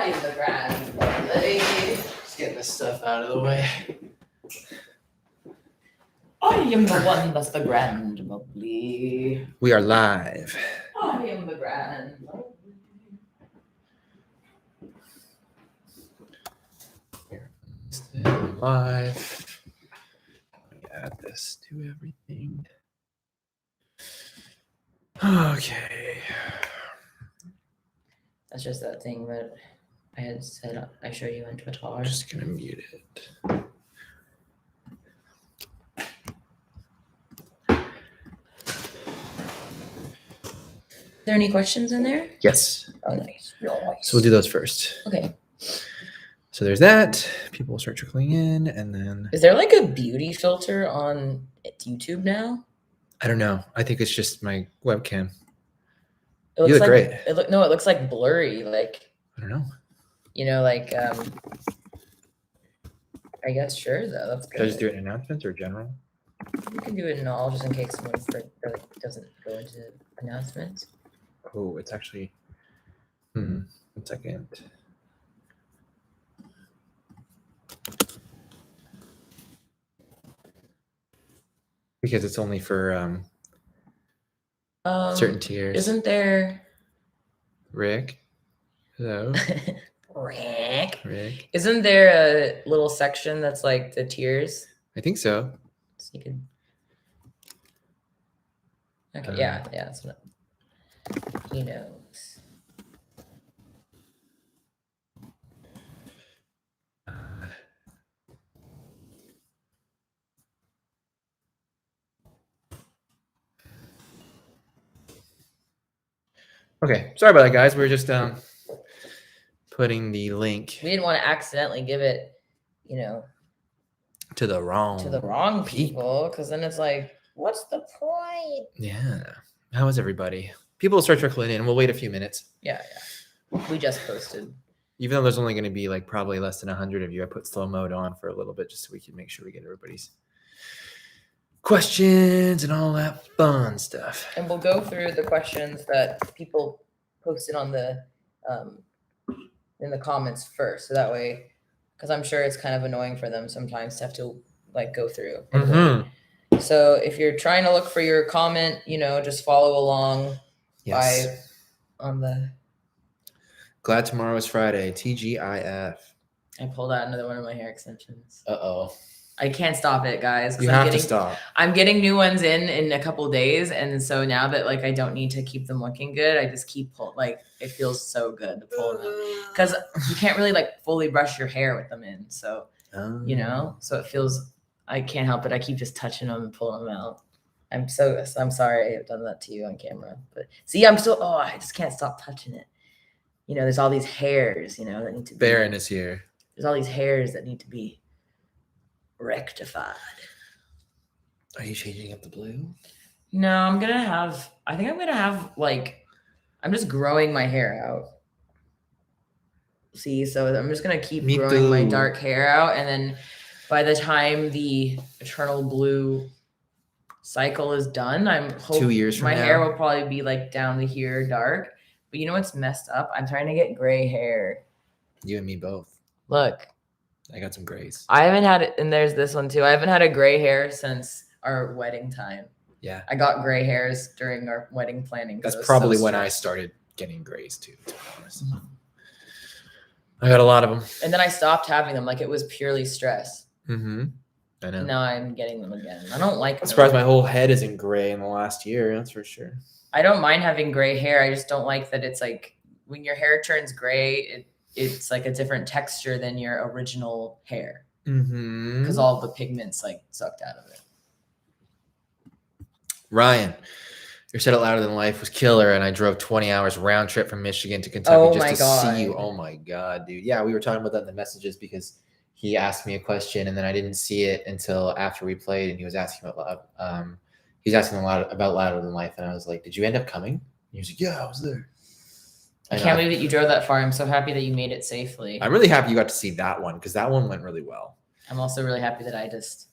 I am the grand lovely. Just getting this stuff out of the way. I am the one that's the grand lovely. We are live. I am the grand lovely. Still live. Add this to everything. Okay. That's just that thing that I had set up. I show you in Twitter. I'm just gonna mute it. Are there any questions in there? Yes. Oh, nice. So we'll do those first. Okay. So there's that. People will start trickling in, and then Is there like a beauty filter on YouTube now? I don't know. I think it's just my webcam. It looks You look like, great. It looks like blurry, like, I don't know. you know, like I guess sure though. That's good. Should I just do it in announcements or general? You can do it in all, just in case someone doesn't go into announcements. Oh, it's actually 1 second. Because it's only for certain tiers. Isn't there Rick? Hello? Rick? Isn't there a little section that's like the tiers? I think so. So you can. Okay, yeah, that's what he knows. Okay, sorry about that, guys. We're just putting the link. We didn't want to accidentally give it, you know, to the wrong people, because then it's like, what's the point? Yeah. How is everybody? People will start trickling in. We'll wait a few minutes. Yeah. We just posted. Even though there's only going to be like probably less than 100 of you, I put slow mode on for a little bit just so we can make sure we get everybody's questions and all that fun stuff. And we'll go through the questions that people posted on the in the comments first, so that way, because I'm sure it's kind of annoying for them sometimes to have to like go through. Mm-hmm. So if you're trying to look for your comment, you know, just follow along. Yes. On the. Glad tomorrow is Friday. TGIF. I pulled out another one of my hair extensions. Uh-oh. I can't stop it, guys. You have to stop. I'm getting new ones in a couple days, and so now that like I don't need to keep them looking good, I just keep like it feels so good to pull them because you can't really like fully brush your hair with them in. So you know, so it feels I can't help it. I keep just touching them and pulling them out. I'm sorry I've done that to you on camera, but see, I just can't stop touching it. You know, there's all these hairs, you know, that need to be. Baron is here. There's all these hairs that need to be rectified. Are you changing up the blue? No, I think I'm gonna have like, I'm just growing my hair out. See, so I'm just gonna keep growing my dark hair out, and then by the time the eternal blue cycle is done, I'm hoping 2 years from my now, hair will probably be like down to here dark. But you know what's messed up? I'm trying to get gray hair. You and me both. Look. I got some grays. I haven't had it, and there's this one too. I haven't had a gray hair since our wedding time. Yeah. I got gray hairs during our wedding planning. That's probably when I started getting grays too, to be honest. I got a lot of them. And then I stopped having them. Like it was purely stress. Mm-hmm. I know. Now I'm getting them again. I don't like them. I'm surprised my whole head isn't gray in the last year. That's for sure. I don't mind having gray hair. I just don't like that it's like when your hair turns gray, it's like a different texture than your original hair. Mm-hmm. Because all the pigments like sucked out of it. Ryan, your Said It Louder Than Life was killer, and I drove 20 hours round trip from Michigan to Kentucky just to see you. Oh my God, dude. Yeah, we were talking about that in the messages because he asked me a question and then I didn't see it until after we played, and he was asking about about Louder Than Life, and I was like, did you end up coming? And he was like, yeah, I was there. I can't believe that you drove that far. I'm so happy that you made it safely. I'm really happy you got to see that one because that one went really well. I'm also really happy that I just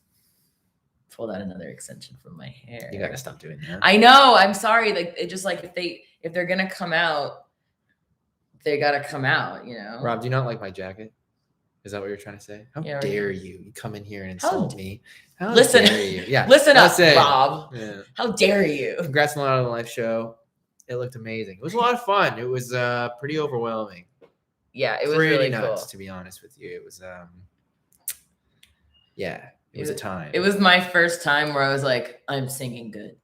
pulled out another extension from my hair. You gotta stop doing that. I know. I'm sorry. Like it just like if they're gonna come out they gotta come out, you know. Rob, do you not like my jacket? Is that what you're trying to say? How dare you? You come in here and insult me. How listen, dare you? Yeah. Listen up, Rob. Yeah. How dare you? Congrats on the live show. It looked amazing. It was a lot of fun. It was pretty overwhelming. Yeah, it was pretty really nuts, cool. To be honest with you. It was it was a time. It was my first time where I was like, I'm singing good.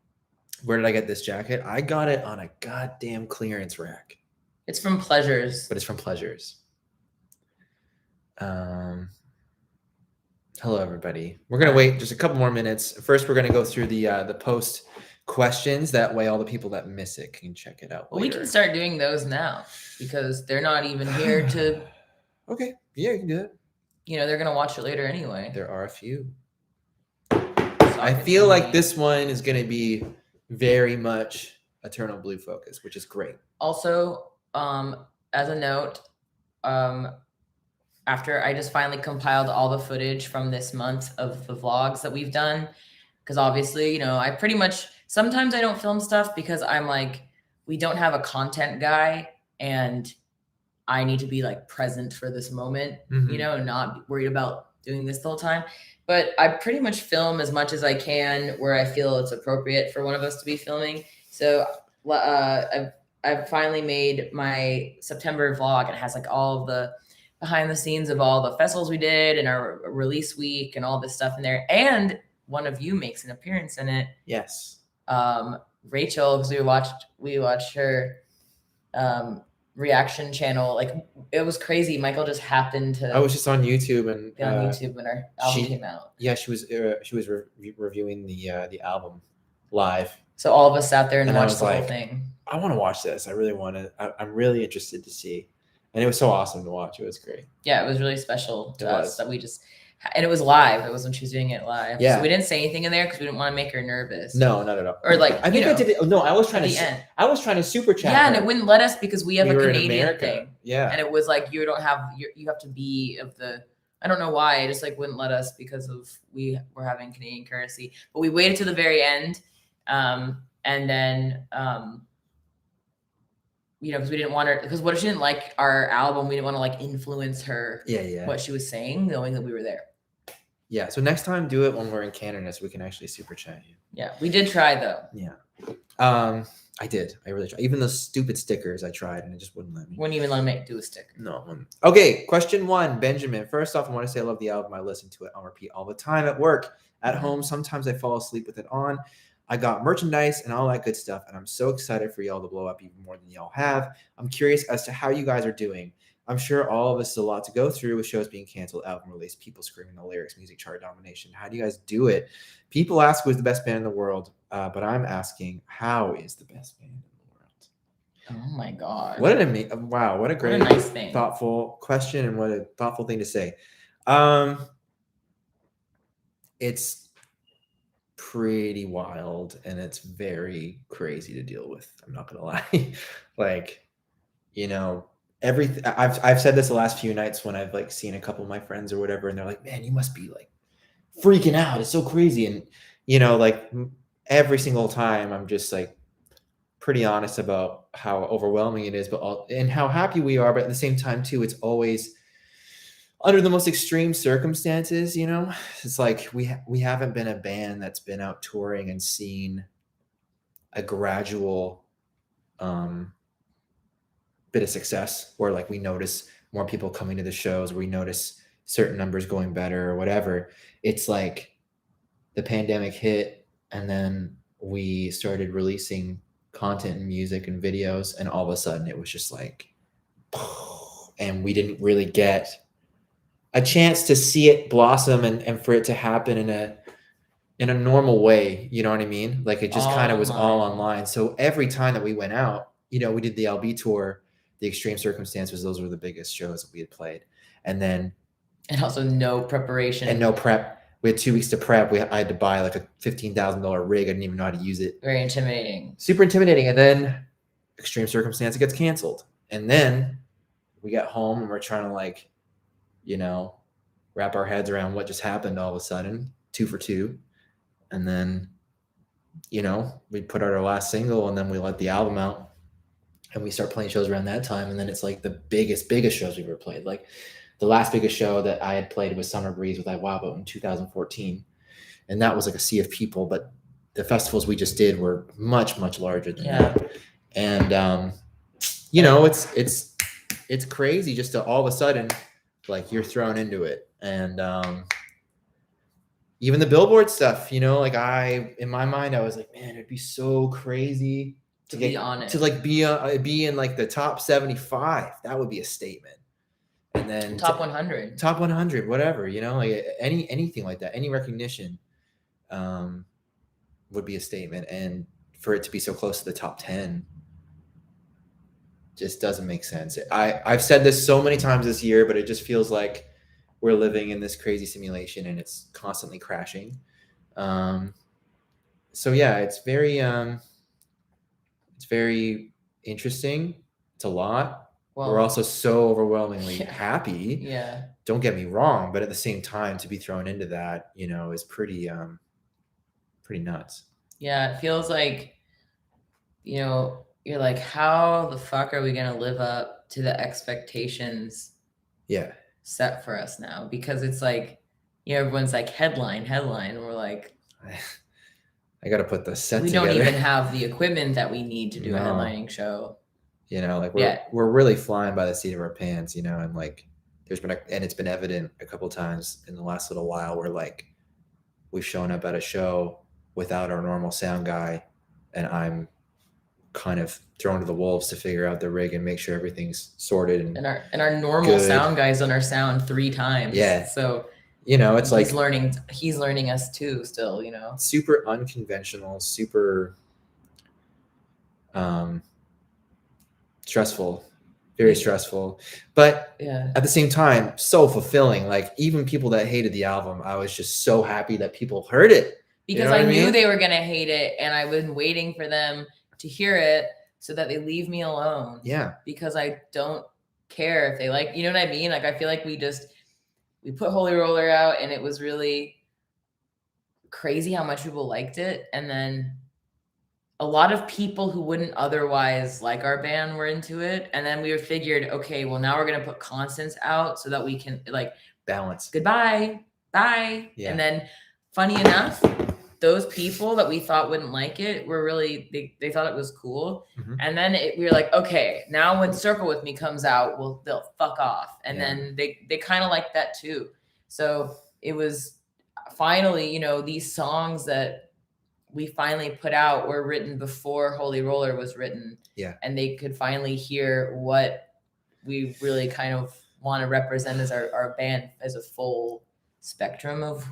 Where did I get this jacket? I got it on a goddamn clearance rack. It's from Pleasures. But it's from Pleasures. Hello, everybody. We're gonna wait just a couple more minutes. First, we're gonna go through the post questions. That way, all the people that miss it can check it out. Well, we can start doing those now because they're not even here to. Okay, yeah, you can do it. You know, they're gonna watch it later anyway. There are a few. I feel like this one is gonna be very much Eternal Blue focus, which is great. Also, as a note, after I just finally compiled all the footage from this month of the vlogs that we've done, because obviously, you know, I pretty much, sometimes I don't film stuff because I'm like, we don't have a content guy and I need to be like present for this moment, you know, and not worried about doing this the whole time. But I pretty much film as much as I can where I feel it's appropriate for one of us to be filming. So I've finally made my September vlog. It has like all of the behind the scenes of all the festivals we did and our release week and all this stuff in there. And one of you makes an appearance in it. Yes. Rachel, because we watched her reaction channel. Like it was crazy. Michael just happened to. I was just on YouTube and on YouTube when our album came out. Yeah, she was reviewing the album live. So all of us sat there and watched the whole thing. I want to watch this. I really want to. I'm really interested to see. And it was so awesome to watch. It was great. Yeah, it was really special to us that we just, and it was live. It was when she was doing it live. Yeah. So we didn't say anything in there because we didn't want to make her nervous. No, not at all. Or like, I think I did it. No, I was trying to super chat. Yeah, and it wouldn't let us because we have a Canadian thing. Yeah. And it was like, you have to be of the, I don't know why. It just like wouldn't let us because of we were having Canadian currency. But we waited to the very end. And then, you know, because we didn't want her, because what if she didn't like our album? We didn't want to like influence her. Yeah. What she was saying, knowing that we were there. Yeah. So next time, do it when we're in Canada, so we can actually super chat you. Yeah, we did try though. Yeah. I did. I really tried. Even those stupid stickers, I tried, and it just wouldn't let me. Wouldn't even let me do a sticker. No. Okay. Question 1, Benjamin. First off, I want to say I love the album. I listen to it on repeat all the time at work, at home. Sometimes I fall asleep with it on. I got merchandise and all that good stuff, and I'm so excited for y'all to blow up even more than y'all have. I'm curious as to how you guys are doing. I'm sure all of us is a lot to go through with shows being canceled, album release, people screaming the lyrics, music chart domination. How do you guys do it? People ask who's the best band in the world, but I'm asking how is the best band in the world? Oh my God! What a great, nice thing. Thoughtful question, and what a thoughtful thing to say. It's pretty wild and it's very crazy to deal with. I'm not gonna lie. Like, you know, everything. I've said this the last few nights when I've like seen a couple of my friends or whatever, and they're like, "Man, you must be like freaking out. It's so crazy." And you know, like every single time, I'm just like pretty honest about how overwhelming it is, and how happy we are. But at the same time, too, it's always under the most extreme circumstances, you know. It's like we haven't been a band that's been out touring and seen a gradual bit of success, where like we notice more people coming to the shows, we notice certain numbers going better or whatever. It's like the pandemic hit, and then we started releasing content and music and videos, and all of a sudden it was just like, and we didn't really get a chance to see it blossom and for it to happen in a normal way. You know what I mean? Like it just kind of was all online. So every time that we went out, you know, we did the LB tour, the Extreme Circumstances, those were the biggest shows that we had played. And also no preparation. And no prep. We had 2 weeks to prep. I had to buy like a $15,000 rig. I didn't even know how to use it. Very intimidating. Super intimidating. And then Extreme Circumstance, it gets canceled. And then we got home and we're trying to like, you know, wrap our heads around what just happened all of a sudden, 2 for 2. And then, you know, we put out our last single and then we let the album out. and we start playing shows around that time. And then it's like the biggest shows we've ever played. Like the last biggest show that I had played was Summer Breeze with Iwabo in 2014. And that was like a sea of people, but the festivals we just did were much, much larger than that. And, you know, it's crazy just to all of a sudden, like you're thrown into it. And, even the Billboard stuff, you know, like in my mind, I was like, man, it'd be so crazy to be on it, to like be in like the top 75. That would be a statement. And then top 100, whatever, you know, like anything like that, any recognition would be a statement. And for it to be so close to the top 10 just doesn't make sense. I've said this so many times this year, but it just feels like we're living in this crazy simulation and it's constantly crashing. So yeah, it's very interesting. It's a lot. Well, we're also so overwhelmingly happy. Yeah. Don't get me wrong, but at the same time, to be thrown into that, you know, is pretty nuts. Yeah, it feels like, you know, you're like, how the fuck are we gonna live up to the expectations? Yeah. Set for us now, because it's like, you know, everyone's like headline, and we're like, I got to put the set. We together. Don't even have the equipment that we need to do a headlining show. You know, like we're really flying by the seat of our pants, you know, and like there's been and it's been evident a couple times in the last little while where like we've shown up at a show without our normal sound guy, and I'm kind of thrown to the wolves to figure out the rig and make sure everything's sorted and our normal sound guy's on our sound 3 times. Yeah. So, you know, it's like he's learning us too still, you know. Super unconventional, super stressful, very stressful, but at the same time so fulfilling. Like even people that hated the album, I was just so happy that people heard it, because you know I knew they were gonna hate it, and I was waiting for them to hear it so that they leave me alone. Yeah. Because I don't care if they like, you know what I mean? Like, I feel like we put Holy Roller out, and it was really crazy how much people liked it. And then a lot of people who wouldn't otherwise like our band were into it. And then we figured, okay, well, now we're going to put Constance out so that we can like balance. Goodbye. Bye. Yeah. And then funny enough, those people that we thought wouldn't like it were really, they thought it was cool. Mm-hmm. And then we were like, okay, now when Circle With Me comes out, they'll fuck off. And then they kind of like that too. So it was finally, you know, these songs that we finally put out were written before Holy Roller was written. Yeah. And they could finally hear what we really kind of want to represent as our band as a full spectrum of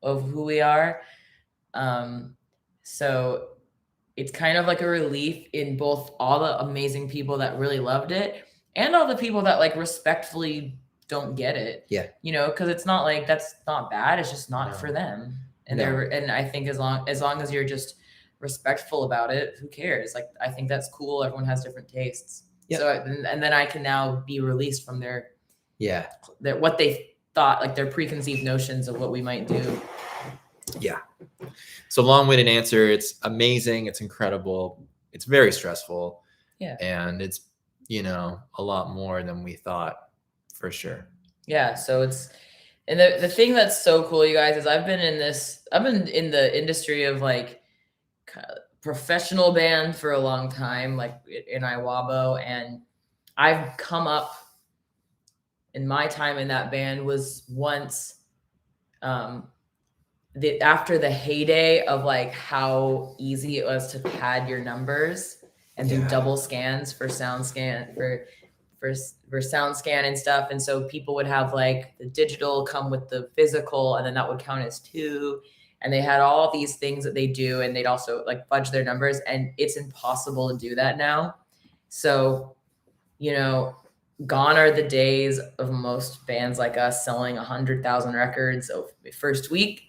who we are. So it's kind of like a relief in both all the amazing people that really loved it and all the people that like respectfully don't get it. Yeah. You know, because it's not like that's not bad. It's just not for them. And and I think as long as you're just respectful about it, who cares? Like, I think that's cool. Everyone has different tastes. Yep. So, and then I can now be released from their what they thought, like their preconceived notions of what we might do. Yeah. So long-winded answer. It's amazing. It's incredible. It's very stressful. Yeah. And it's, you know, a lot more than we thought, for sure. Yeah. So and the thing that's so cool, you guys, is I've been in the industry of like professional band for a long time, like in Iwabo, and I've come up in my time in that band was once, after the heyday of like how easy it was to pad your numbers and do double scans for sound scan for sound scan and stuff. And so people would have like the digital come with the physical, and then that would count as 2. And they had all these things that they do, and they'd also like fudge their numbers, and it's impossible to do that now. So, you know, gone are the days of most bands like us selling 100,000 records first week.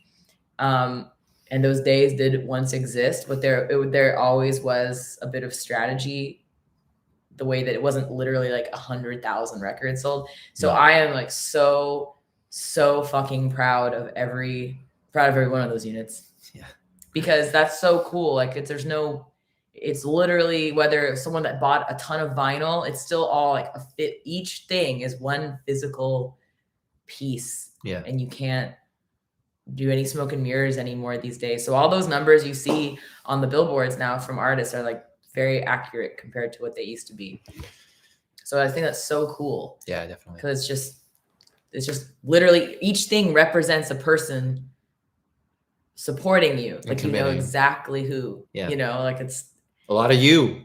And those days did once exist, but there always was a bit of strategy, the way that it wasn't literally like 100,000 records sold. So I am like so fucking proud of every one of those units. Yeah. Because that's so cool. Like there's no, it's literally, whether someone that bought a ton of vinyl, it's still all like a fit. Each thing is one physical piece. Yeah. And you can't do any smoke and mirrors anymore these days. So all those numbers you see on the billboards now from artists are like very accurate compared to what they used to be. So I think that's so cool. Yeah, definitely. Because it's just literally each thing represents a person supporting you. Like, you know exactly who, you know, like it's a lot of you.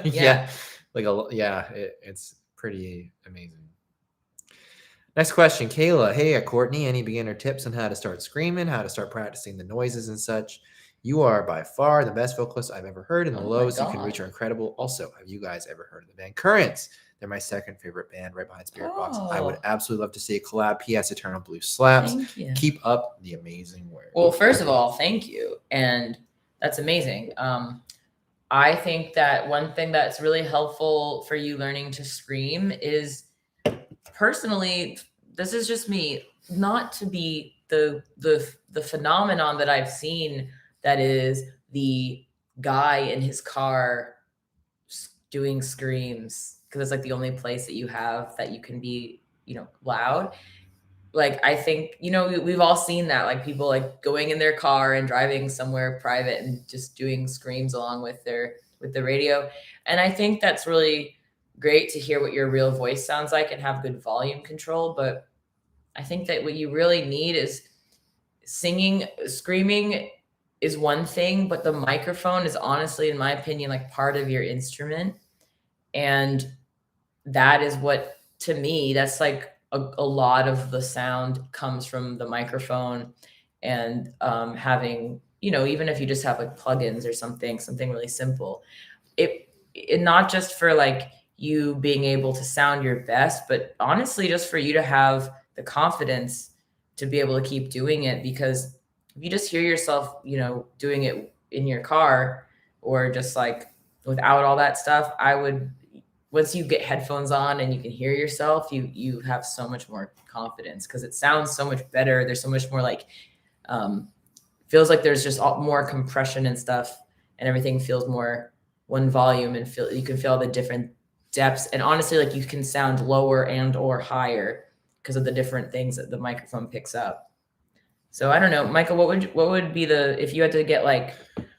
Yeah. Like it's pretty amazing. Next question, Kayla. Hey, Courtney, any beginner tips on how to start screaming, how to start practicing the noises and such? You are by far the best vocalist I've ever heard, and the lows you can reach are incredible. Also, have you guys ever heard of the band Currents? They're my second favorite band right behind Spiritbox. I would absolutely love to see a collab. P.S. Eternal Blue slaps. Keep up the amazing work. Well, first of all, thank you. And that's amazing. I think that one thing that's really helpful for you learning to scream is, personally, this is just me, not to be the phenomenon that I've seen that is the guy in his car doing screams, because it's like the only place that you have that you can be, you know, loud. Like, I think, you know, we've all seen that, like people like going in their car and driving somewhere private and just doing screams along with the radio. And I think that's really great to hear what your real voice sounds like and have good volume control. But I think that what you really need is singing. Screaming is one thing, but the microphone is honestly, in my opinion, like part of your instrument. And that is what, to me, that's like a lot of the sound comes from the microphone. And having, you know, even if you just have like plugins or something really simple, it not just for like you being able to sound your best, but honestly, just for you to have the confidence to be able to keep doing it. Because if you just hear yourself, you know, doing it in your car or just like without all that stuff, once you get headphones on and you can hear yourself, you have so much more confidence, because it sounds so much better. There's so much more like, feels like there's just more compression and stuff, and everything feels more one volume, and you can feel the different depths. And honestly, like you can sound lower and or higher because of the different things that the microphone picks up. So I don't know, Michael, what would be if you had to get like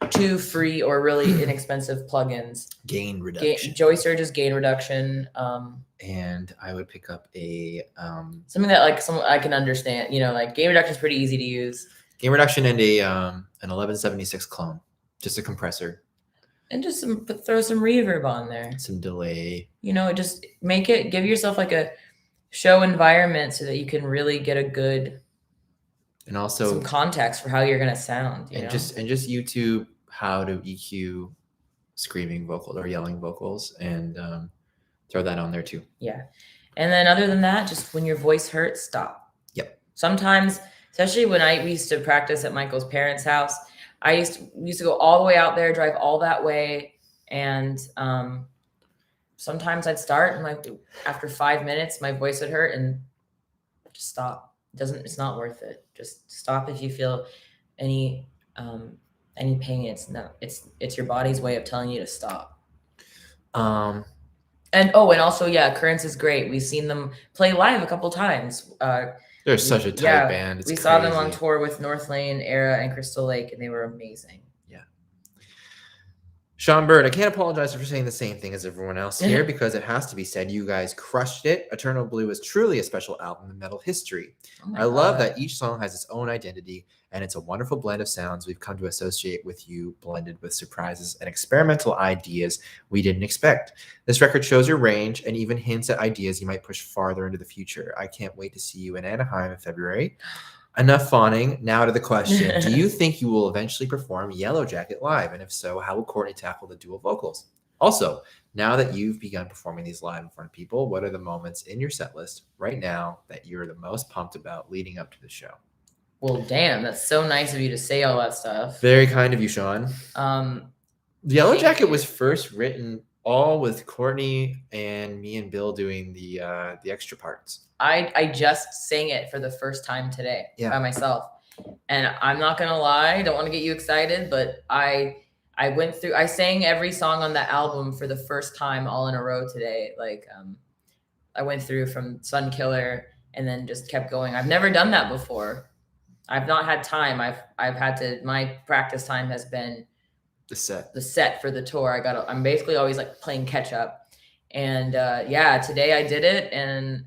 2 free or really inexpensive plugins? Gain reduction. Joey Sturgis gain reduction. And I would pick up a something that like I can understand. You know, like gain reduction is pretty easy to use. Gain reduction and an 1176 clone, just a compressor. And just throw some reverb on there. Some delay. You know, just give yourself like a show environment so that you can really get a good, and also some context for how you're gonna sound. You know? just YouTube how to EQ screaming vocals or yelling vocals, and throw that on there too. Yeah. And then other than that, just when your voice hurts, stop. Yep. Sometimes, especially when we used to practice at Michael's parents' house, we used to go all the way out there, drive all that way. And sometimes I'd start and like after 5 minutes, my voice would hurt, and just stop. It's not worth it. Just stop if you feel any pain. It's your body's way of telling you to stop. And also, yeah, Currents is great. We've seen them play live a couple times. They're such a tight band. We saw them on tour with Northlane, Era, and Crystal Lake, and they were amazing. Yeah. Sean Bird, I can't apologize for saying the same thing as everyone else here, because it has to be said, you guys crushed it. Eternal Blue is truly a special album in metal history. I love that each song has its own identity, and it's a wonderful blend of sounds we've come to associate with you, blended with surprises and experimental ideas we didn't expect. This record shows your range and even hints at ideas you might push farther into the future. I can't wait to see you in Anaheim in February. Enough fawning. Now to the question. Do you think you will eventually perform Yellow Jacket live? And if so, how will Courtney tackle the dual vocals? Also, now that you've begun performing these live in front of people, what are the moments in your set list right now that you're the most pumped about leading up to the show? Well, damn, that's so nice of you to say all that stuff. Very kind of you, Sean. Yellow Jacket was first written all with Courtney and me and Bill doing the extra parts. I just sang it for the first time today by myself. And I'm not going to lie, don't want to get you excited, but I I sang every song on that album for the first time all in a row today. Like, I went through from Sun Killer and then just kept going. I've never done that before. I've not had time. I've had to, my practice time has been the set for the tour. I'm basically always like playing catch up. And yeah, today I did it. And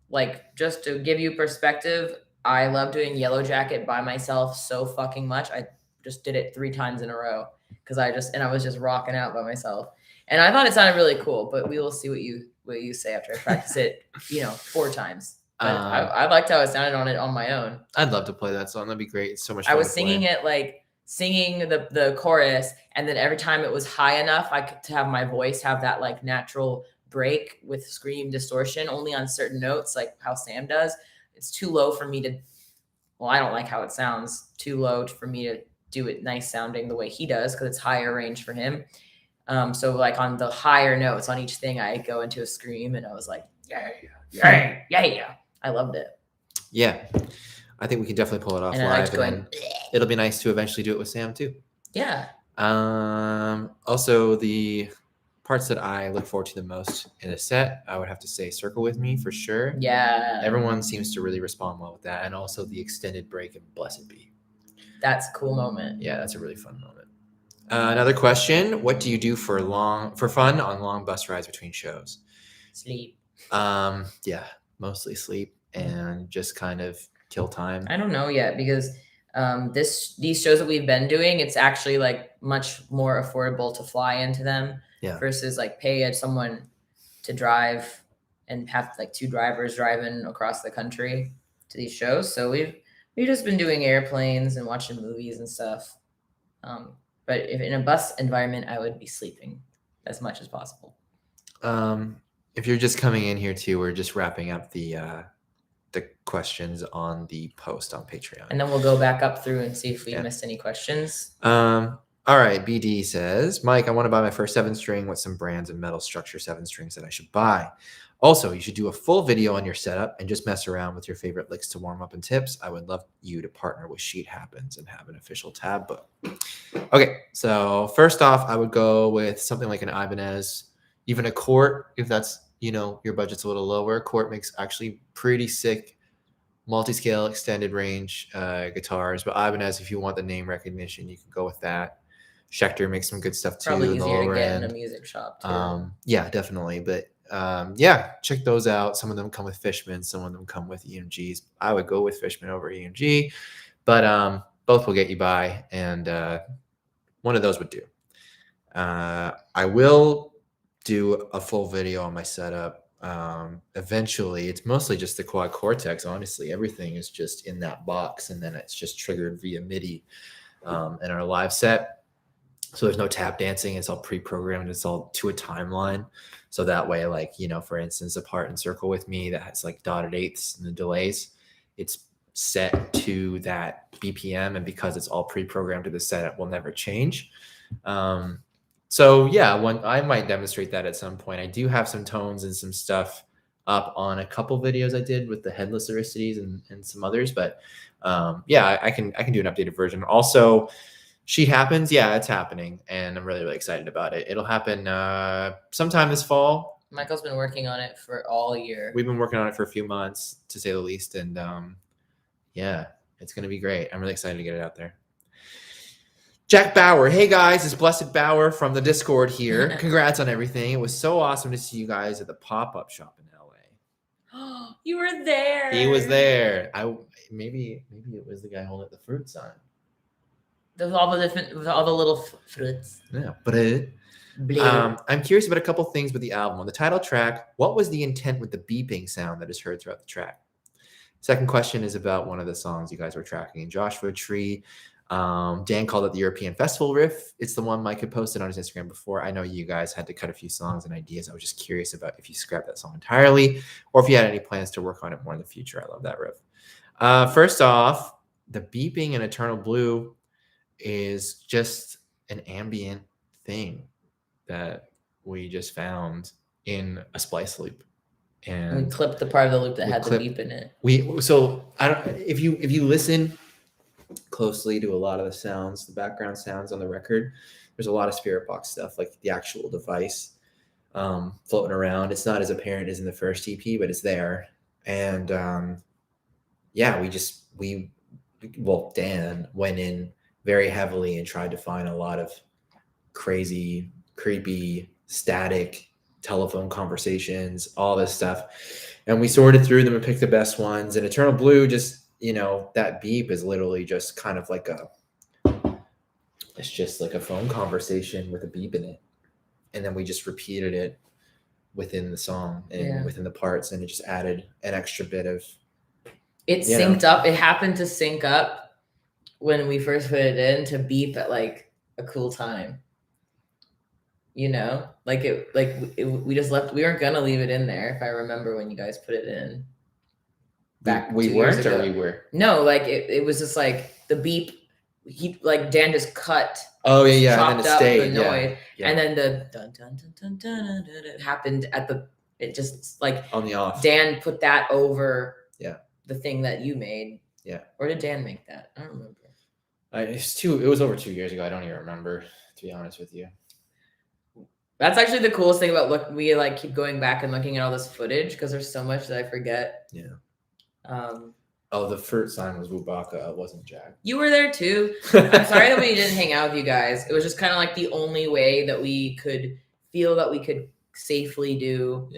like, just to give you perspective, I love doing Yellow Jacket by myself so fucking much. I just did it 3 times in a row because I was just rocking out by myself. And I thought it sounded really cool, but we will see what you say after I practice it, 4 times. But I liked how it sounded on my own. I'd love to play that song. That'd be great. It's so much fun. I was singing it, like singing the chorus, and then every time it was high enough, to have my voice have that like natural break with scream distortion only on certain notes, like how Sam does. It's too low for me to, I don't like how it sounds, too low for me to do it nice sounding the way he does, because it's higher range for him. So like on the higher notes on each thing, I go into a scream, and I was like, yeah. I loved it. Yeah. I think we can definitely pull it off live. And it'll be nice to eventually do it with Sam too. Yeah. Also, the parts that I look forward to the most in a set, I would have to say Circle With Me for sure. Yeah. Everyone seems to really respond well with that. And also the extended break in Blessed Be. That's a cool moment. Yeah, that's a really fun moment. Another question. What do you do for fun on long bus rides between shows? Sleep. Yeah, mostly sleep and just kind of kill time. I don't know yet, because these shows that we've been doing, it's actually like much more affordable to fly into them versus like pay someone to drive and have like 2 drivers driving across the country to these shows. So we've just been doing airplanes and watching movies and stuff. But if in a bus environment, I would be sleeping as much as possible. If you're just coming in here too, we're just wrapping up the questions on the post on Patreon. And then we'll go back up through and see if we missed any questions. All right. BD says, Mike, I want to buy my first 7-string. What's some brands of metal structure 7-strings that I should buy? Also, you should do a full video on your setup and just mess around with your favorite licks to warm up and tips. I would love you to partner with Sheet Happens and have an official tab book. Okay. So first off, I would go with something like an Ibanez, even a Cort, if that's, your budget's a little lower. Cort makes actually pretty sick multi-scale extended range guitars, but Ibanez, if you want the name recognition, you can go with that. Schecter makes some good stuff too. Probably easier to get in a music shop too. Yeah, definitely. But check those out. Some of them come with Fishman, some of them come with EMGs. I would go with Fishman over EMG, but both will get you by, and one of those would do. I will do a full video on my setup. Eventually. It's mostly just the Quad Cortex. Honestly, everything is just in that box, and then it's just triggered via MIDI in our live set. So there's no tap dancing. It's all pre-programmed. It's all to a timeline. So that way, like, for instance, a part in Circle With Me that has like dotted eighths and the delays, it's set to that BPM. And because it's all pre-programmed to the set, it will never change. So yeah, I might demonstrate that at some point. I do have some tones and some stuff up on a couple videos I did with the headless Aristides and some others, but I can do an updated version. Also, Sheet Happens. Yeah, it's happening, and I'm really, really excited about it. It'll happen sometime this fall. Michael's been working on it for all year. We've been working on it for a few months, to say the least, and it's going to be great. I'm really excited to get it out there. Jack Bauer. Hey guys, it's Blessed Bauer from the Discord here. Congrats on everything. It was so awesome to see you guys at the pop-up shop in LA. You were there. He was there. Maybe it was the guy holding up the fruit sign. With all the little fruits. Yeah, but I'm curious about a couple things with the album. On the title track, what was the intent with the beeping sound that is heard throughout the track? Second question is about one of the songs you guys were tracking, Joshua Tree. Dan called it the European Festival riff. It's the one Mike had posted on his Instagram before. I know you guys had to cut a few songs and ideas. I was just curious about if you scrapped that song entirely or if you had any plans to work on it more in the future. I love that riff. First off, the beeping in Eternal Blue is just an ambient thing that we just found in a splice loop. And we clipped the part of the loop that had the beep in it. So I don't, if you listen closely to a lot of the sounds, the background sounds on the record. There's a lot of Spirit Box stuff, like the actual device floating around. It's not as apparent as in the first EP, but it's there. And Dan went in very heavily and tried to find a lot of crazy, creepy, static telephone conversations, all this stuff. And we sorted through them and picked the best ones. And Eternal Blue, just, that beep is literally just kind of like it's just like a phone conversation with a beep in it. And then we just repeated it within the song and within the parts. And it just added an extra bit of. It synced up. It happened to sync up when we first put it in to beep at like a cool time. We just left. We weren't gonna leave it in there. If I remember when you guys put it in. Back we weren't, or we were. No, like it was just like the beep. Dan just cut. Oh yeah, and then it stayed. The noise, and then the dun dun dun dun dun dun dun, dun happened at the. It just like on the off. Dan put that over. Yeah. The thing that you made. Yeah. Or did Dan make that? I don't remember. It was over 2 years ago. I don't even remember, to be honest with you. That's actually the coolest thing about we like keep going back and looking at all this footage because there's so much that I forget. Yeah. The first sign was Wubaka. It wasn't Jack. You were there too. I'm sorry that we didn't hang out with you guys. It was just kind of like the only way that we could feel that we could safely do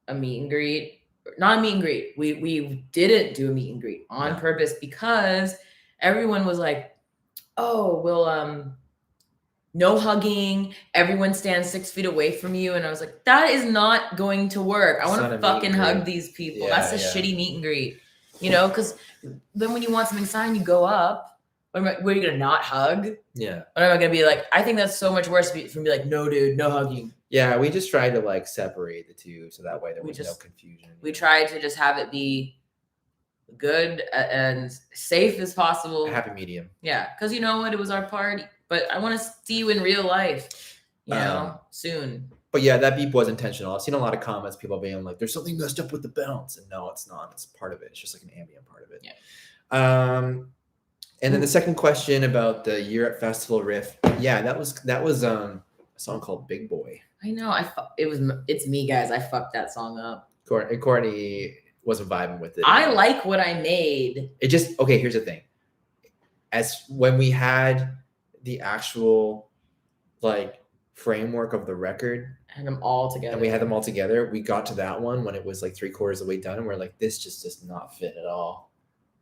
a meet and greet. Not a meet and greet. We didn't do a meet and greet on purpose because everyone was like, "Oh, we'll no hugging. Everyone stands 6 feet away from you." And I was like, "That is not going to work. I want to fucking hug these people. That's a shitty meet and greet." Because then when you want something signed, you go up. What are you gonna not hug? Yeah. What am I gonna be like? I think that's so much worse for me to be like, "No, dude, no hugging." Yeah, we just tried to like separate the two so that way there was no confusion. We tried to just have it be good and safe as possible. A happy medium. Yeah, because you know what? It was our party, but I want to see you in real life, soon. But yeah, that beep was intentional. I've seen a lot of comments, people being like, "There's something messed up with the bounce," and no, it's not. It's part of it. It's just like an ambient part of it. Yeah. And then the second question about the Year at Festival riff. Yeah, that was a song called Big Boy. I know. It's me, guys. I fucked that song up. Courtney wasn't vibing with it. I like what I made. Okay, here's the thing. As when we had the actual framework of the record and them all together, and we had them all together, we got to that one when it was like 3/4 of the way done, and we're like, this just does not fit at all.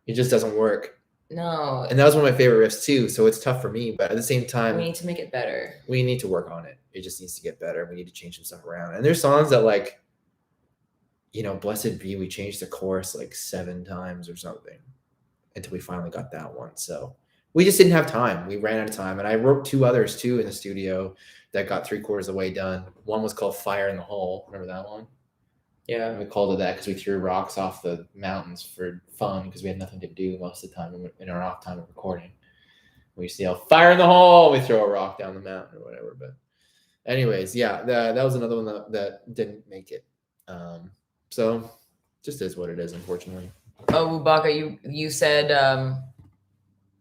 It just doesn't work. No. And that was one of my favorite riffs too, so it's tough for me, but at the same time, we need to make it better. We need to work on it. It just needs to get better. We need to change some stuff around. And there's songs that Blessed Be, we changed the chorus like 7 times or something until we finally got that one. So we just didn't have time. We ran out of time. And I wrote 2 others too in the studio that got 3/4 of the way done. One was called Fire in the Hole. Remember that one? Yeah. And we called it that because we threw rocks off the mountains for fun because we had nothing to do most of the time in our off time of recording. We used to yell, "Fire in the hole!" We throw a rock down the mountain or whatever. But anyways, yeah, that was another one that didn't make it. So just is what it is, unfortunately. Oh, Wubaka, you said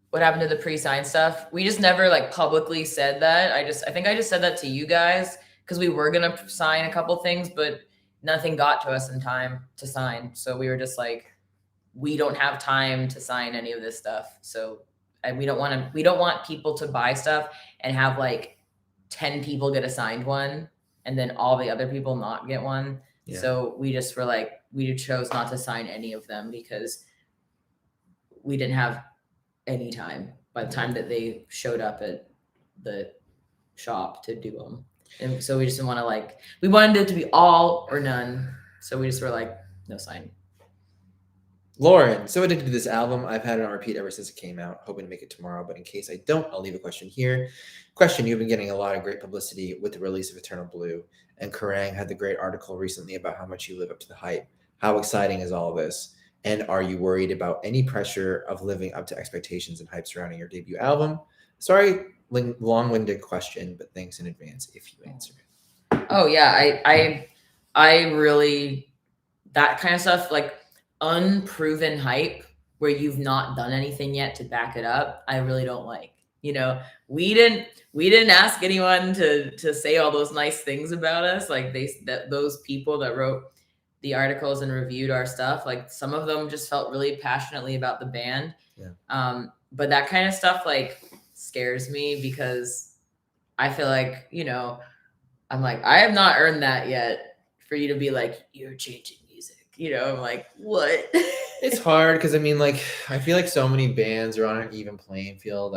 what happened to the pre-signed stuff? We just never publicly said that. I think I just said that to you guys because we were gonna sign a couple things, but nothing got to us in time to sign. So we were just like, we don't have time to sign any of this stuff. So we don't want people to buy stuff and have 10 people get assigned one and then all the other people not get one. Yeah. So we just were we chose not to sign any of them because we didn't have any time by the time that they showed up at the shop to do them. And so we just didn't want to we wanted it to be all or none. So we just were no sign. Lauren, so addicted to this album. I've had it on repeat ever since it came out, hoping to make it tomorrow. But in case I don't, I'll leave a question here. Question, you've been getting a lot of great publicity with the release of Eternal Blue. And Kerrang had the great article recently about how much you live up to the hype. How exciting is all this? And are you worried about any pressure of living up to expectations and hype surrounding your debut album? Sorry, long-winded question, but thanks in advance if you answer it. Oh yeah, I really, that kind of stuff, unproven hype where you've not done anything yet to back it up, I really don't like. You know, we didn't ask anyone to say all those nice things about us. Like those people that wrote the articles and reviewed our stuff, like some of them just felt really passionately about the band. Yeah. But that kind of stuff like scares me because I feel like, you know, I'm like, I have not earned that yet for you to be like, you're changing music. You know, I'm like, what? It's hard because I mean, like, I feel like so many bands are on an even playing field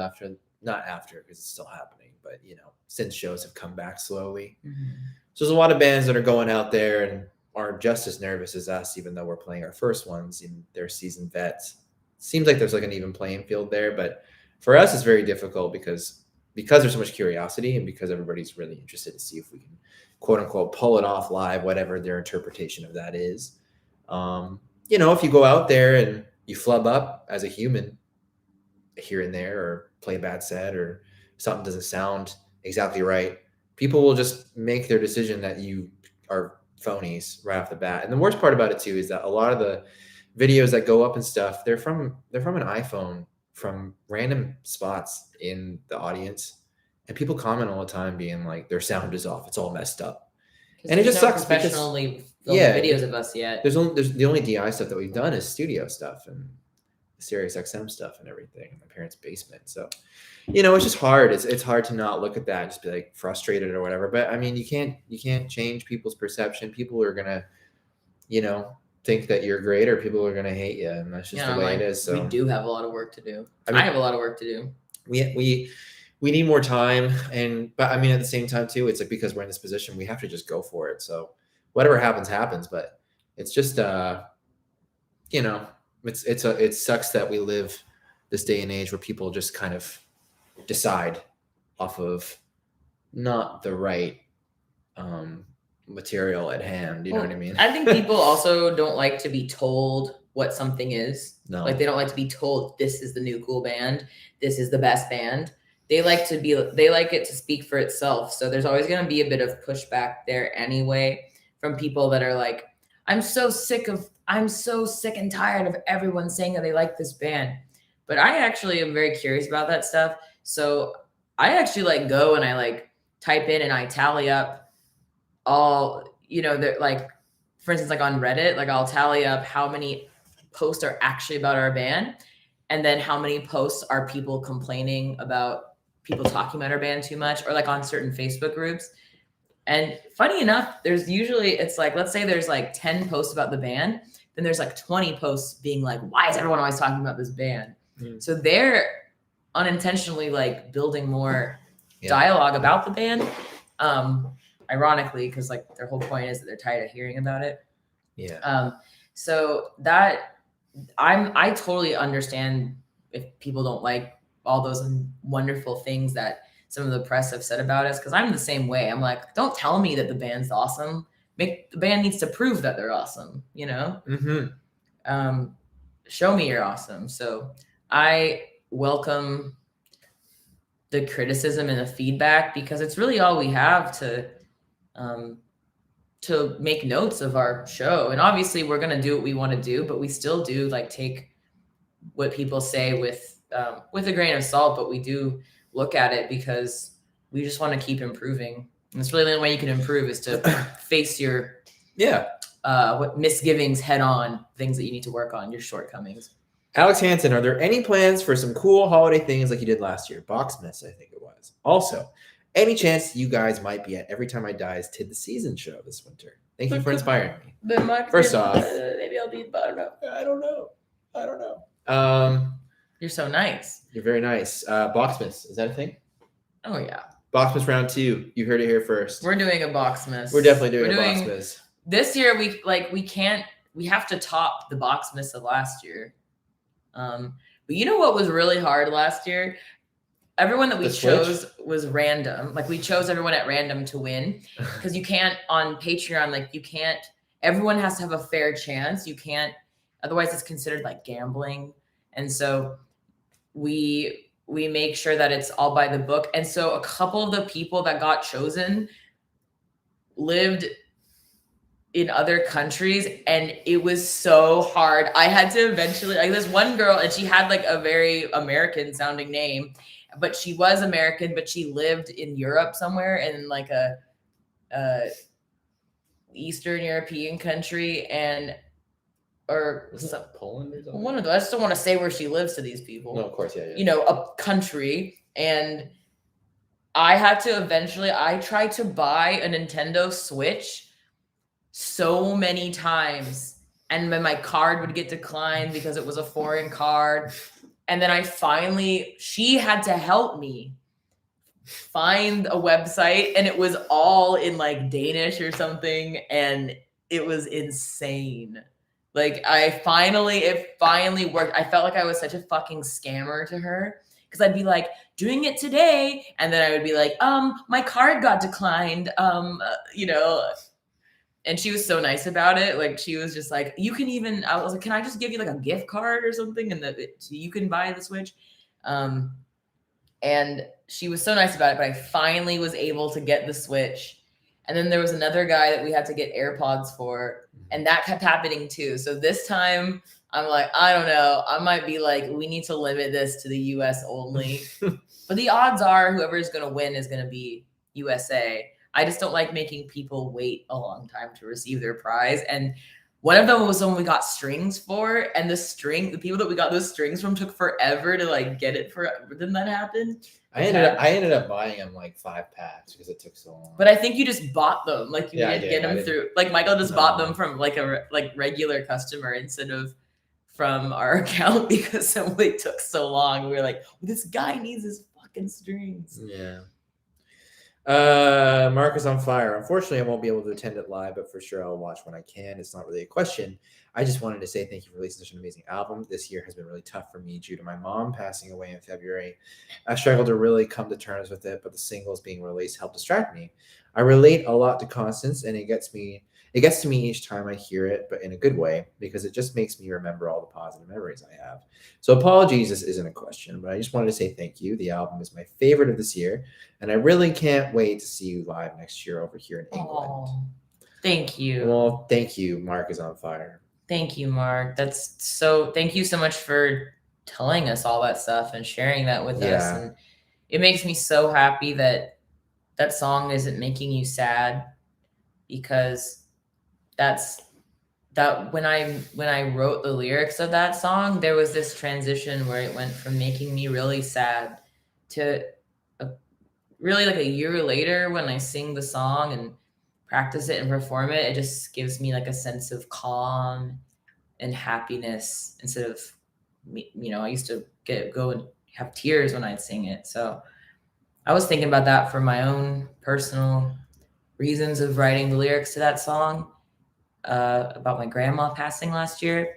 not after because it's still happening, but you know, since shows have come back slowly. Mm-hmm. So there's a lot of bands that are going out there and are just as nervous as us, even though we're playing our first ones in their seasoned vets. Seems like there's like an even playing field there, but for us, it's very difficult because there's so much curiosity and because everybody's really interested to see if we can, quote unquote, pull it off live, whatever their interpretation of that is. You know, if you go out there and you flub up as a human here and there or play a bad set or something doesn't sound exactly right, people will just make their decision that you are phonies right off the bat. And the worst part about it too is that a lot of the videos that go up and stuff, they're from an iPhone from random spots in the audience, and people comment all the time being like their sound is off, it's all messed up. And it just sucks professionally videos of us yet. There's the only DI stuff that we've done is studio stuff and Sirius XM stuff and everything in my parents' basement. So, you know, it's just hard. It's hard to not look at that and just be like frustrated or whatever. But I mean, you can't change people's perception. People are gonna, you know, think that you're great, or people are gonna hate you, and that's just the way it is. So we do have a lot of work to do. I have a lot of work to do. We need more time, but I mean, at the same time too, it's like because we're in this position, we have to just go for it. So whatever happens. But it's just, you know, it sucks that we live this day and age where people just kind of decide off of not the right material at hand. You know what I mean? I think people also don't like to be told what something is. No. Like they don't like to be told this is the new cool band, this is the best band. They like it to speak for itself. So there's always going to be a bit of pushback there anyway from people that are like, I'm so sick and tired of everyone saying that they like this band. But I actually am very curious about that stuff. So I actually like go and I like type in and I tally up all, you know, like, for instance, like on Reddit, like I'll tally up how many posts are actually about our band. And then how many posts are people complaining about people talking about our band too much, or like on certain Facebook groups. And funny enough, it's like, let's say there's like 10 posts about the band. Then there's like 20 posts being like, why is everyone always talking about this band? Mm. So they're unintentionally like building more dialogue about the band. Ironically, because like their whole point is that they're tired of hearing about it. Yeah. So that I totally understand if people don't like all those wonderful things that some of the press have said about us, because I'm the same way. I'm like, don't tell me that the band's awesome. The band needs to prove that they're awesome, you know? Mm-hmm. Show me you're awesome. So I welcome the criticism and the feedback, because it's really all we have to make notes of our show. And obviously we're going to do what we want to do, but we still do like take what people say with a grain of salt, but we do look at it because we just want to keep improving. And it's really the only way you can improve is to face your misgivings head on, things that you need to work on, your shortcomings. Alex Hansen, are there any plans for some cool holiday things like you did last year? Boxmas, I think it was. Also, any chance you guys might be at Every Time I Die's Tid the Season show this winter? Thank you for inspiring me. First off, maybe I'll be, but I don't know. You're so nice. You're very nice. Boxmas, is that a thing? Oh yeah. Boxmas round 2. You heard it here first. We're doing a Boxmas. We're definitely doing a Boxmas. This year we have to top the Boxmas of last year. But you know what was really hard last year? Everyone that we chose was random. Like we chose everyone at random to win, because you can't on Patreon, like you can't, everyone has to have a fair chance. You can't, otherwise it's considered like gambling. And so we make sure that it's all by the book. And so a couple of the people that got chosen lived in other countries, and it was so hard. I had to eventually, like, this one girl, and she had like a very American sounding name, but she was American, but she lived in Europe somewhere in like a Eastern European country, and or Poland or something? One of those. I just don't want to say where she lives to these people. No, of course, yeah. You know, a country, and I had to eventually. I tried to buy a Nintendo Switch so many times, and then my card would get declined because it was a foreign card, and then she had to help me find a website, and it was all in like Danish or something, and it was insane. Like it finally worked. I felt like I was such a fucking scammer to her, because I'd be like, doing it today, and then I would be like, my card got declined, you know. And she was so nice about it. Like, she was just like, I was like, can I just give you like a gift card or something, and so you can buy the Switch? And she was so nice about it, but I finally was able to get the Switch. And then there was another guy that we had to get AirPods for, and that kept happening too. So this time I'm like, I don't know. I might be like, we need to limit this to the US only. But the odds are whoever is going to win is going to be USA. I just don't like making people wait a long time to receive their prize. And one of them was when we got strings for, and the people that we got those strings from took forever to like get it for. Didn't that happen? I ended up buying them like 5 packs because it took so long. But I think you just bought them. Like you didn't get them through. Like Michael just bought them from like a regular customer instead of from our account, because somebody took so long. We were like, this guy needs his fucking strings. Yeah. Mark is on fire. Unfortunately, I won't be able to attend it live, but for sure I'll watch when I can. It's not really a question. I just wanted to say thank you for releasing such an amazing album. This year has been really tough for me due to my mom passing away in February. I struggled to really come to terms with it, but the singles being released helped distract me. I relate a lot to Constance, and it gets to me each time I hear it, but in a good way, because it just makes me remember all the positive memories I have. So apologies, this isn't a question, but I just wanted to say thank you. The album is my favorite of this year, and I really can't wait to see you live next year over here in England. Aww. Thank you. Well, thank you. Mark is on fire. Thank you, Mark. Thank you so much for telling us all that stuff and sharing that with us. And it makes me so happy that that song isn't making you sad, because when I wrote the lyrics of that song, there was this transition where it went from making me really sad to really like a year later, when I sing the song and practice it and perform it, it just gives me like a sense of calm and happiness instead of I used to go and have tears when I'd sing it. So I was thinking about that for my own personal reasons of writing the lyrics to that song, about my grandma passing last year.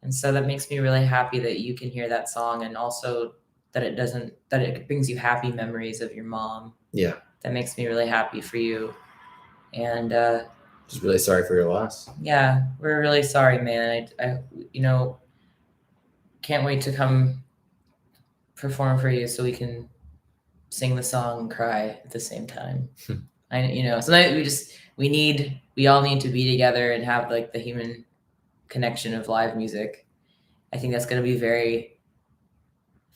And so that makes me really happy that you can hear that song, and also that it brings you happy memories of your mom. Yeah. That makes me really happy for you. And just really sorry for your loss. Yeah, we're really sorry, man. I can't wait to come perform for you so we can sing the song and cry at the same time. Sometimes we all need to be together and have like the human connection of live music. I think that's going to be very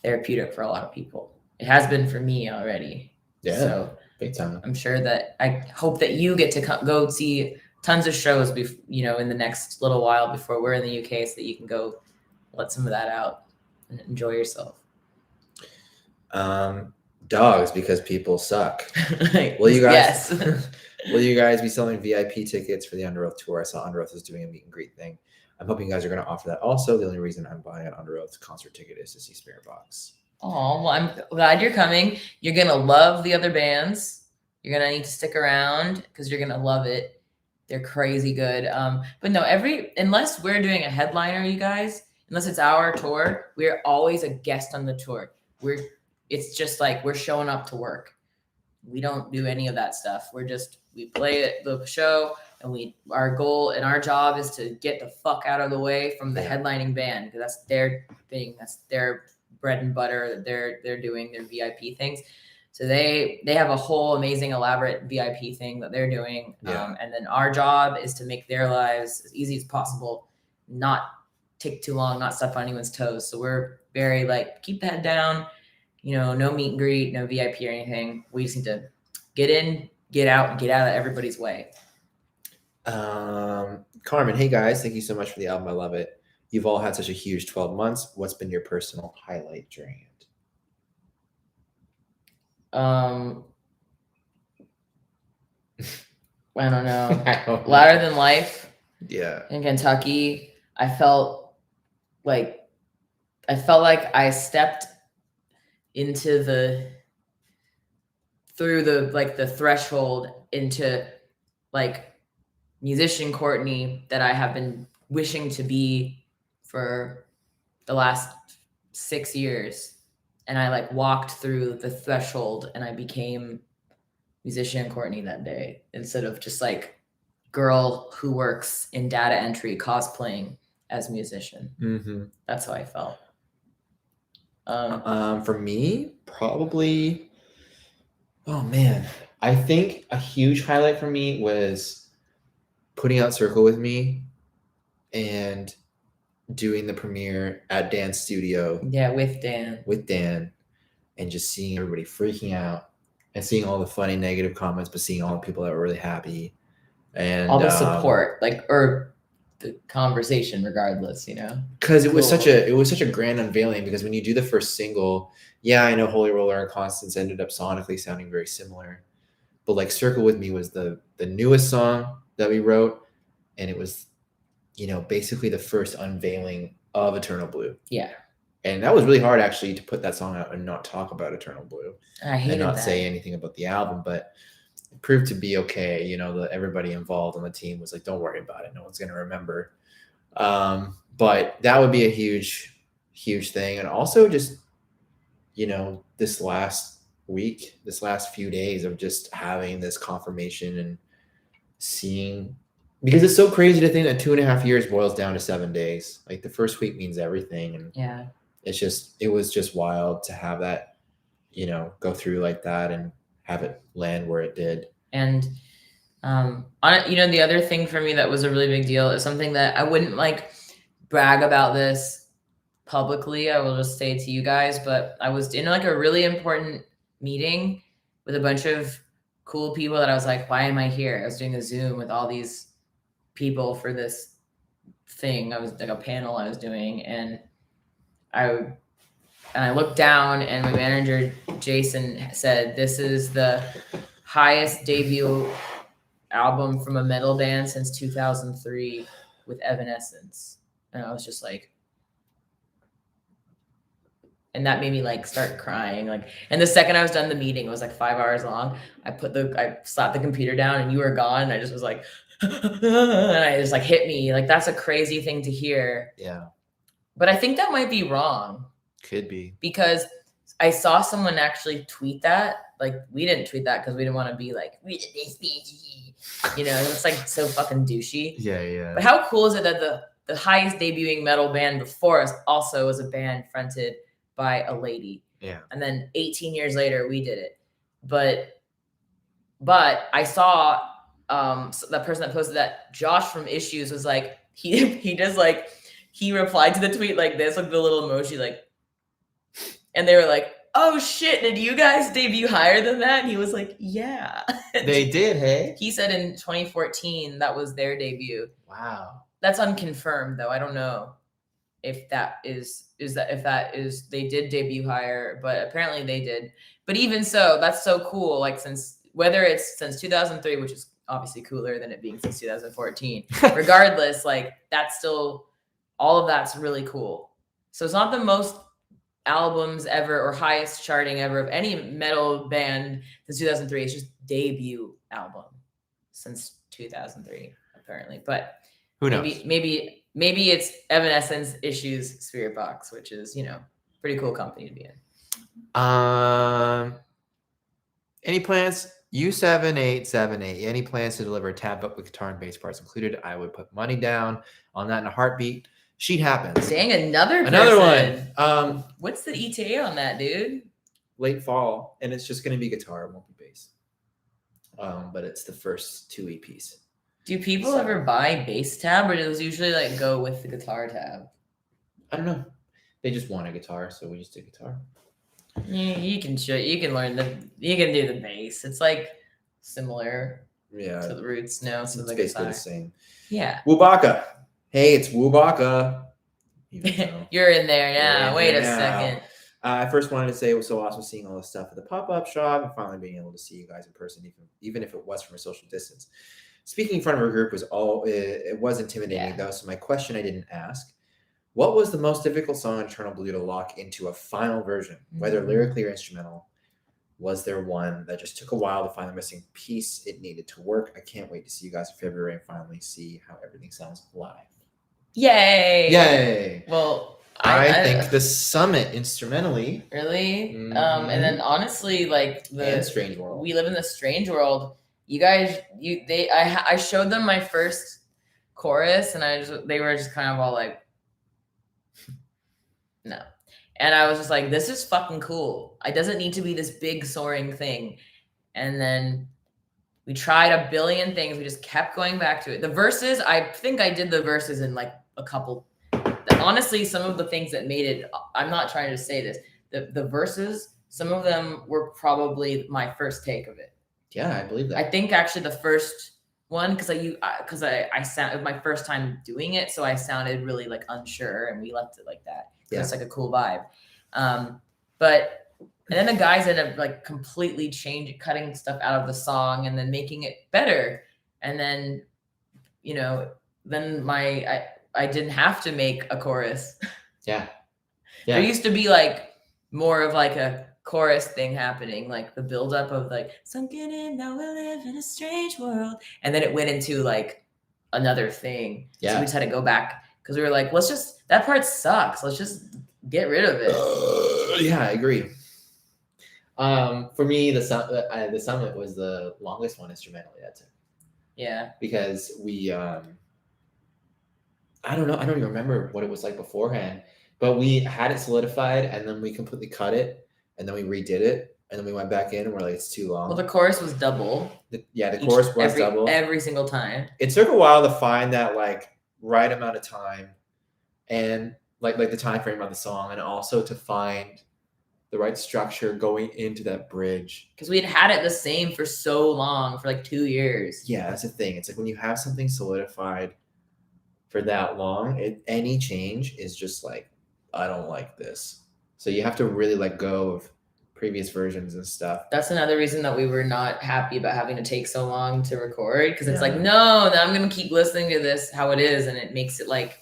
therapeutic for a lot of people. It has been for me already. Yeah. So big time. I'm sure that I hope that you get to go see tons of shows, in the next little while before we're in the UK, so that you can go let some of that out and enjoy yourself. Dogs, because people suck. Will you guys? Yes. Will you guys be selling VIP tickets for the Under Oath tour? I saw Under Oath is doing a meet and greet thing. I'm hoping you guys are going to offer that. Also, the only reason I'm buying an Under Oath concert ticket is to see Spiritbox. Oh, well, I'm glad you're coming. You're going to love the other bands. You're going to need to stick around because you're going to love it. They're crazy good. But no, unless we're doing a headliner, you guys, unless it's our tour, we're always a guest on the tour. It's just like we're showing up to work. We don't do any of that stuff. We play the show, and our goal and our job is to get the fuck out of the way from the headlining band, because that's their thing. That's their bread and butter. They're doing their VIP things. So they have a whole amazing, elaborate VIP thing that they're doing. Yeah. And then our job is to make their lives as easy as possible, not take too long, not step on anyone's toes. So we're very like, keep the head down, you know, no meet and greet, no VIP or anything. We just need to get in, get out, and get out of everybody's way. Carmen, hey guys, thank you so much for the album. I love it. You've all had such a huge 12 months. What's been your personal highlight during it? I don't know. Louder Than Life. Yeah. In Kentucky, I felt like I stepped into through the threshold into like musician Courtney that I have been wishing to be for the last 6 years. And I like walked through the threshold and I became musician Courtney that day instead of just like girl who works in data entry cosplaying as musician. Mm-hmm. That's how I felt. For me, probably, oh man, I think a huge highlight for me was putting out Circle with Me and doing the premiere at Dan's studio. Yeah, with Dan. And just seeing everybody freaking out and seeing all the funny negative comments, but seeing all the people that were really happy and all the support, like, or the conversation regardless, you know, because it was such a grand unveiling. Because when you do the first single, yeah, I know Holy Roller and Constance ended up sonically sounding very similar, but like Circle with Me was the newest song that we wrote, and it was, you know, basically the first unveiling of Eternal Blue. Yeah. And that was really hard actually to put that song out and not talk about Eternal Blue. I hated and not that. say anything about the album, but it proved to be okay. You know, everybody involved on the team was like, don't worry about it. No one's going to remember. But that would be a huge, huge thing. And also just, you know, this last few days of just having this confirmation and seeing, because it's so crazy to think that 2.5 years boils down to 7 days. Like the first week means everything. And yeah, it was just wild to have that, you know, go through like that and have it land where it did. And you know, the other thing for me that was a really big deal is something that I wouldn't like brag about this publicly. I will just say to you guys, but I was in like a really important meeting with a bunch of cool people that I was like, why am I here? I was doing a Zoom with all these people for this thing. I was like a panel I was doing, and I looked down and my manager, Jason, said, this is the highest debut album from a metal band since 2003 with Evanescence. And I was just like, and that made me like start crying. Like, and the second I was done the meeting, it was like 5 hours long. I slapped the computer down and you were gone. And I just was like, and I just like hit me. Like, that's a crazy thing to hear. Yeah. But I think that might be wrong. Could be. Because I saw someone actually tweet that. Like, we didn't tweet that because we didn't want to be like, we did this, you know, it's like so fucking douchey. Yeah, yeah. But how cool is it that the highest debuting metal band before us also was a band fronted by a lady? Yeah. And then 18 years later, we did it. But I saw the person that posted that, Josh from Issues, was like, he just like, he replied to the tweet like this, like the little emoji, like, and they were like, oh shit, did you guys debut higher than that? And he was like, yeah. They did, hey? He said in 2014, that was their debut. Wow. That's unconfirmed though. I don't know if that is they did debut higher, but apparently they did. But even so, that's so cool. Like, whether it's since 2003, which is obviously cooler than it being since 2014, regardless, like, that's still, all of that's really cool. So it's not the most albums ever or highest charting ever of any metal band since 2003. It's just debut album since 2003, apparently. But who knows? Maybe it's Evanescence, Issues, Spiritbox, which is, you know, pretty cool company to be in. Any plans? U7878. Any plans to deliver a tab up with guitar and bass parts included? I would put money down on that in a heartbeat. Sheet happens. Dang, another one. What's the ETA on that, dude? late fall, and it's just going to be guitar, it won't be bass. But it's the first 2 EPs. Do people ever buy bass tab, or does it usually like go with the guitar tab? I don't know. They just want a guitar, so we just did guitar. You can learn you can do the bass. It's like similar to the roots now. So it's basically the same. Yeah. Woobaka. Hey, it's Woobaka. You're in there now. Wait a second. I first wanted to say it was so awesome seeing all this stuff at the pop-up shop and finally being able to see you guys in person, even if it was from a social distance. Speaking in front of a group it was intimidating though. So my question I didn't ask: what was the most difficult song in Eternal Blue to lock into a final version, whether lyrically or instrumental? Was there one that just took a while to find the missing piece it needed to work? I can't wait to see you guys in February and finally see how everything sounds live. Yay! Yay! Well, I think the Summit instrumentally. Really? Mm-hmm. And then honestly, like and Strange World. We live in the Strange World. You guys, I showed them my first chorus, and they were just kind of all like, no. And I was just like, this is fucking cool. It doesn't need to be this big soaring thing. And then we tried a billion things. We just kept going back to it. The verses, I think I did the verses in like a couple. Honestly, some of the things that made it, I'm not trying to say this. The verses, some of them were probably my first take of it. Yeah, I believe that. I think actually the first one, because I sound, it was my first time doing it, so I sounded really like unsure, and we left it like that. Yeah. It's like a cool vibe. But and then the guys ended up like completely cutting stuff out of the song and then making it better. And then, then I didn't have to make a chorus. Yeah. There used to be like more of like a chorus thing happening, like the buildup of like sunken in, now we live in a strange world. And then it went into like another thing. Yeah. So we just had to go back because we were like, that part sucks. Let's just get rid of it. Yeah, I agree. For me, the Summit was the longest one instrumentally. That's it. Yeah. Because we, I don't know. I don't even remember what it was like beforehand, but we had it solidified and then we completely cut it and then we redid it and then we went back in and we're like, it's too long. Well, the chorus was double. The chorus was double. Every single time. It took a while to find that like right amount of time and like the time frame of the song, and also to find the right structure going into that bridge. Because we had it the same for so long, for like 2 years. Yeah, that's the thing. It's like when you have something solidified for that long, any change is just like, I don't like this. So you have to really let go of previous versions and stuff. That's another reason that we were not happy about having to take so long to record, because it's like, no, I'm going to keep listening to this how it is, and it makes it like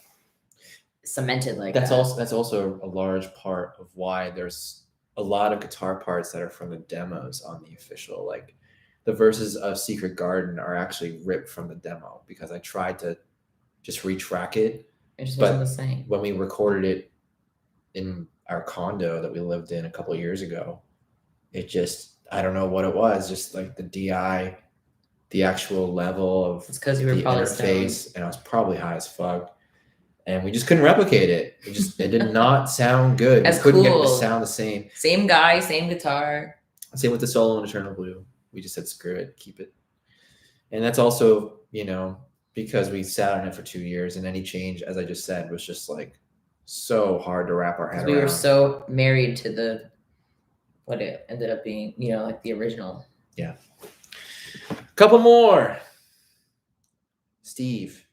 cemented like that's also a large part of why there's a lot of guitar parts that are from the demos on the official. Like the verses of Secret Garden are actually ripped from the demo because I tried to just retrack it. It just wasn't the same. When we recorded it in our condo that we lived in a couple of years ago, it just, I don't know what it was, just like the DI, the actual level of it's because you were probably interface, and I was probably high as fuck. And we just couldn't replicate it. It did not sound good. We couldn't get it to sound the same. Same guy, same guitar. Same with the solo in Eternal Blue. We just said, screw it, keep it. And that's also, because we sat on it for 2 years, and any change, as I just said, was just like so hard to wrap our head around. We were so married to what it ended up being, like the original. Yeah. Couple more. Steve.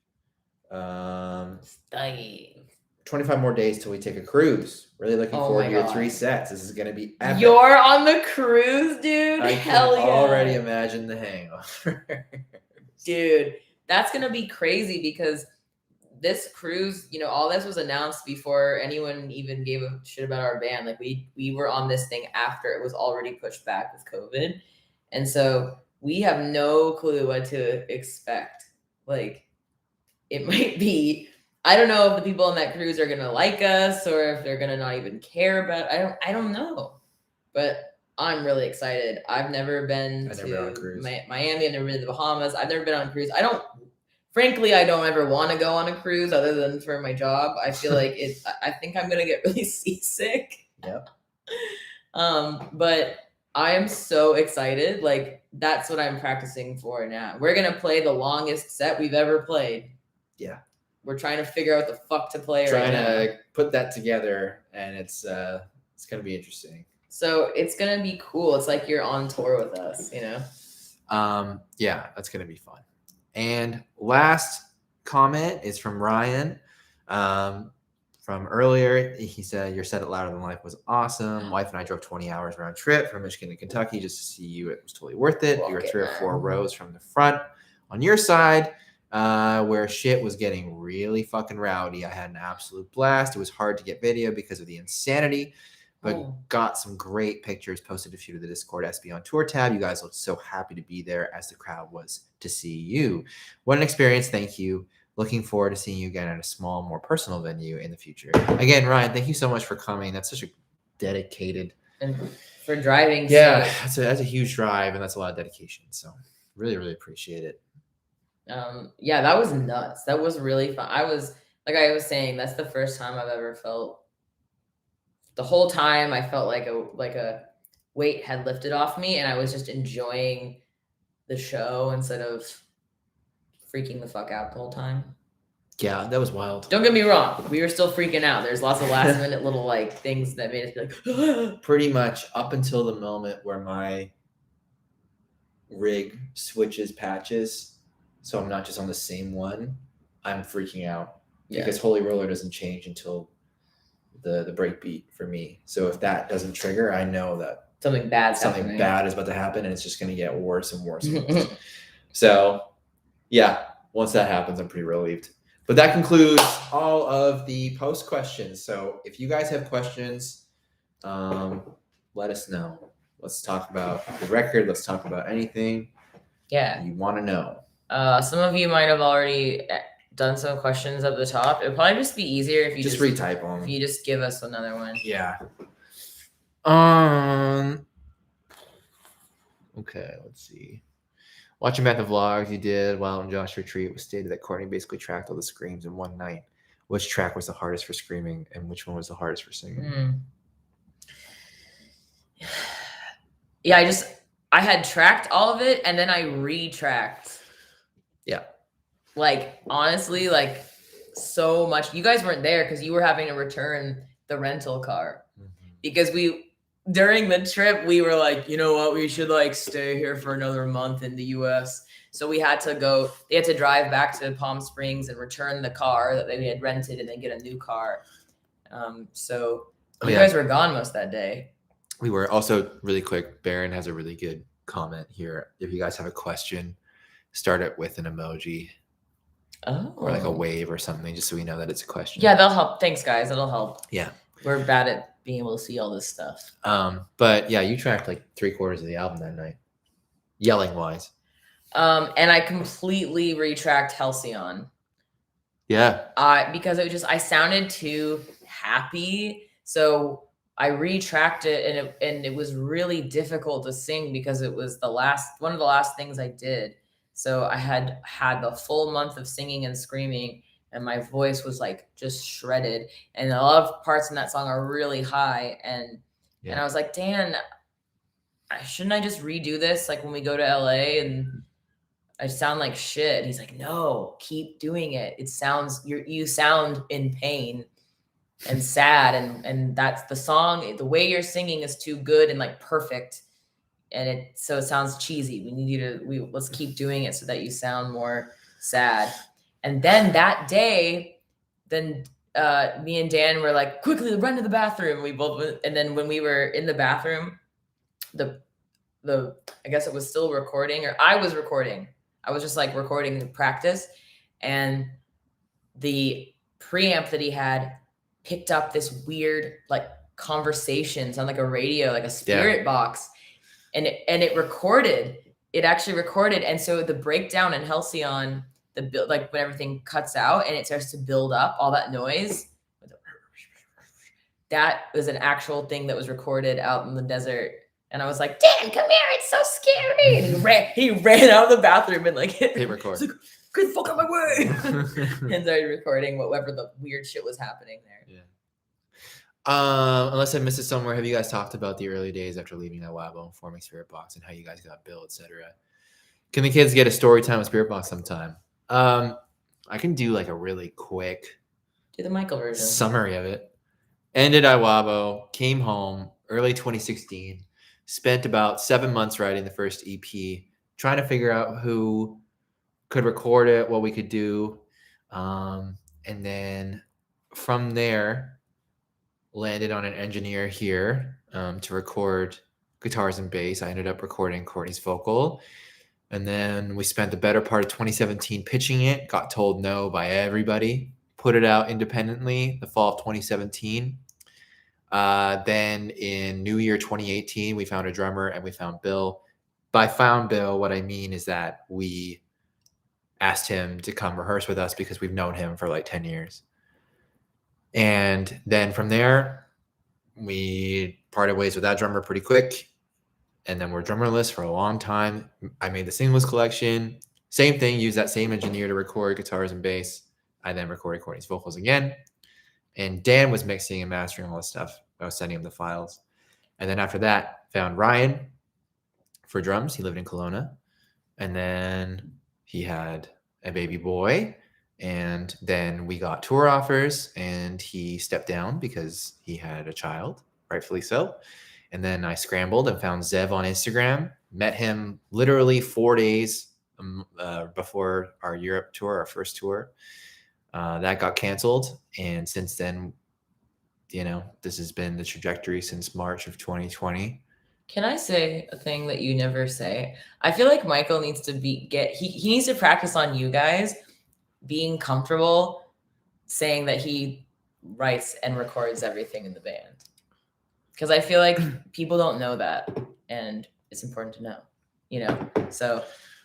25 more days till we take a cruise. Really looking forward to your 3 sets. This is going to be epic. You're on the cruise, dude? Hell yeah. I can already imagine the hangover. Dude, that's going to be crazy because this cruise, all this was announced before anyone even gave a shit about our band. Like we were on this thing after it was already pushed back with COVID. And so we have no clue what to expect. Like, it might be, I don't know if the people on that cruise are going to like us or if they're going to not even care about, I don't know, but I'm really excited. I've never been to Miami. I've never been to the Bahamas. I've never been on a cruise. Frankly, I don't ever want to go on a cruise other than for my job. I feel like I think I'm going to get really seasick. Yep. But I am so excited. Like, that's what I'm practicing for now. We're gonna play the longest set we've ever played. Yeah. We're trying to figure out the fuck to play Trying right to now. put that together, and it's gonna be interesting. So it's gonna be cool. It's like you're on tour with us, you know? Yeah, that's gonna be fun. And last comment is from Ryan. From earlier, he said, "Your Set It Louder Than Life was awesome. Wife and I drove 20 hours round trip from Michigan to Kentucky just to see you. It was totally worth it. You were 3 or 4 rows from the front on your side, where shit was getting really fucking rowdy. I had an absolute blast. It was hard to get video because of the insanity, but got some great pictures. Posted a few to the Discord SB on Tour tab. You guys looked so happy to be there as the crowd was to see you. What an experience. Thank you. Looking forward to seeing you again at a small, more personal venue in the future." Again, Ryan, thank you so much for coming. That's such a dedicated and for driving. Yeah, that's a huge drive, and that's a lot of dedication. So really, really appreciate it. Yeah, that was nuts. That was really fun. I was saying, that's the first time I've ever felt. The whole time I felt like a weight had lifted off me, and I was just enjoying the show instead of freaking the fuck out the whole time. Yeah, that was wild. Don't get me wrong, we were still freaking out. There's lots of last minute little like things that made us be like pretty much up until the moment where my rig switches patches, so I'm not just on the same one, I'm freaking out because Holy Roller doesn't change until the break beat for me. So if that doesn't trigger, I know that something bad is about to happen, and it's just going to get worse and worse and worse. So yeah, once that happens, I'm pretty relieved. But that concludes all of the post questions. So if you guys have questions, let us know. Let's talk about the record. Let's talk about anything you want to know. Some of you might have already done some questions at the top. It'd probably just be easier if you just retype them. If you just give us another one. Yeah. Okay, let's see. Watching back the vlogs you did while in Josh Retreat, it was stated that Courtney basically tracked all the screams in one night. Which track was the hardest for screaming, and which one was the hardest for singing? Yeah, I had tracked all of it, and then I retracked. Yeah. Like, honestly, like, so much. You guys weren't there because you were having to return the rental car. Because during the trip, we were like, you know what, we should like stay here for another month in the US. So they had to drive back to Palm Springs and return the car that they had rented and then get a new car. So you guys were gone most of that day. We were. Also, really quick, Baron has a really good comment here. If you guys have a question, start it with an emoji. Or like a wave or something, just so we know that it's a question. Yeah, that'll help. Thanks, guys. That'll help. Yeah. We're bad at being able to see all this stuff. But yeah, you tracked like 3/4 of the album that night, yelling wise. And I completely retracked Halcyon. Yeah. Because I sounded too happy, so I retracked it, and it was really difficult to sing because it was one of the last things I did. So I had the full month of singing and screaming, and my voice was like just shredded. And a lot of parts in that song are really high. And I was like, Dan, shouldn't I just redo this? Like when we go to LA and I sound like shit. And he's like, no, keep doing it. It sounds, you sound in pain and sad. And that's the song. The way you're singing is too good and like perfect. And so it sounds cheesy. We need you to, let's keep doing it so that you sound more sad. And then that day, me and Dan were like, quickly run to the bathroom. We both went, and then when we were in the bathroom, I guess it was still recording, or I was recording. I was just like recording the practice, and the preamp that he had picked up this weird like conversations on like a radio, like a spirit box. And it recorded. It actually recorded, and so the breakdown in Halcyon, like when everything cuts out and it starts to build up, all that noise, that was an actual thing that was recorded out in the desert. And I was like, Dan, come here, it's so scary. And he ran out of the bathroom and like hit record. Like, get the fuck out of my way. And started recording whatever the weird shit was happening there. Unless I missed it somewhere, have you guys talked about the early days after leaving Iwabo, forming Spirit Box, and how you guys got Bill, etc.? Can the kids get a story time with Spirit Box sometime? I can do like a really quick do the Michael version summary of it. Ended Iwabo, came home early 2016, spent about 7 months writing the first EP, trying to figure out who could record it, what we could do. And then from there, landed on an engineer here to record guitars and bass. I ended up recording Courtney's vocal. And then we spent the better part of 2017 pitching it, got told no by everybody, put it out independently the fall of 2017. Then in New Year 2018, we found a drummer and we found Bill. By found Bill, what I mean is that we asked him to come rehearse with us because we've known him for like 10 years. And then from there, we parted ways with that drummer pretty quick. And then we're drummerless for a long time. I made the singles collection. Same thing, use that same engineer to record guitars and bass. I then recorded Courtney's vocals again. And Dan was mixing and mastering all this stuff. I was sending him the files. And then after that, found Ryan for drums. He lived in Kelowna. And then he had a baby boy. And then we got tour offers and he stepped down because he had a child, rightfully so. And then I scrambled and found Zev on Instagram, met him literally 4 days before our Europe tour, our first tour. That got canceled. And since then, this has been the trajectory since March of 2020. Can I say a thing that you never say? I feel like Michael needs to he needs to practice on you guys being comfortable saying that he writes and records everything in the band. Because I feel like people don't know that, and it's important to know, So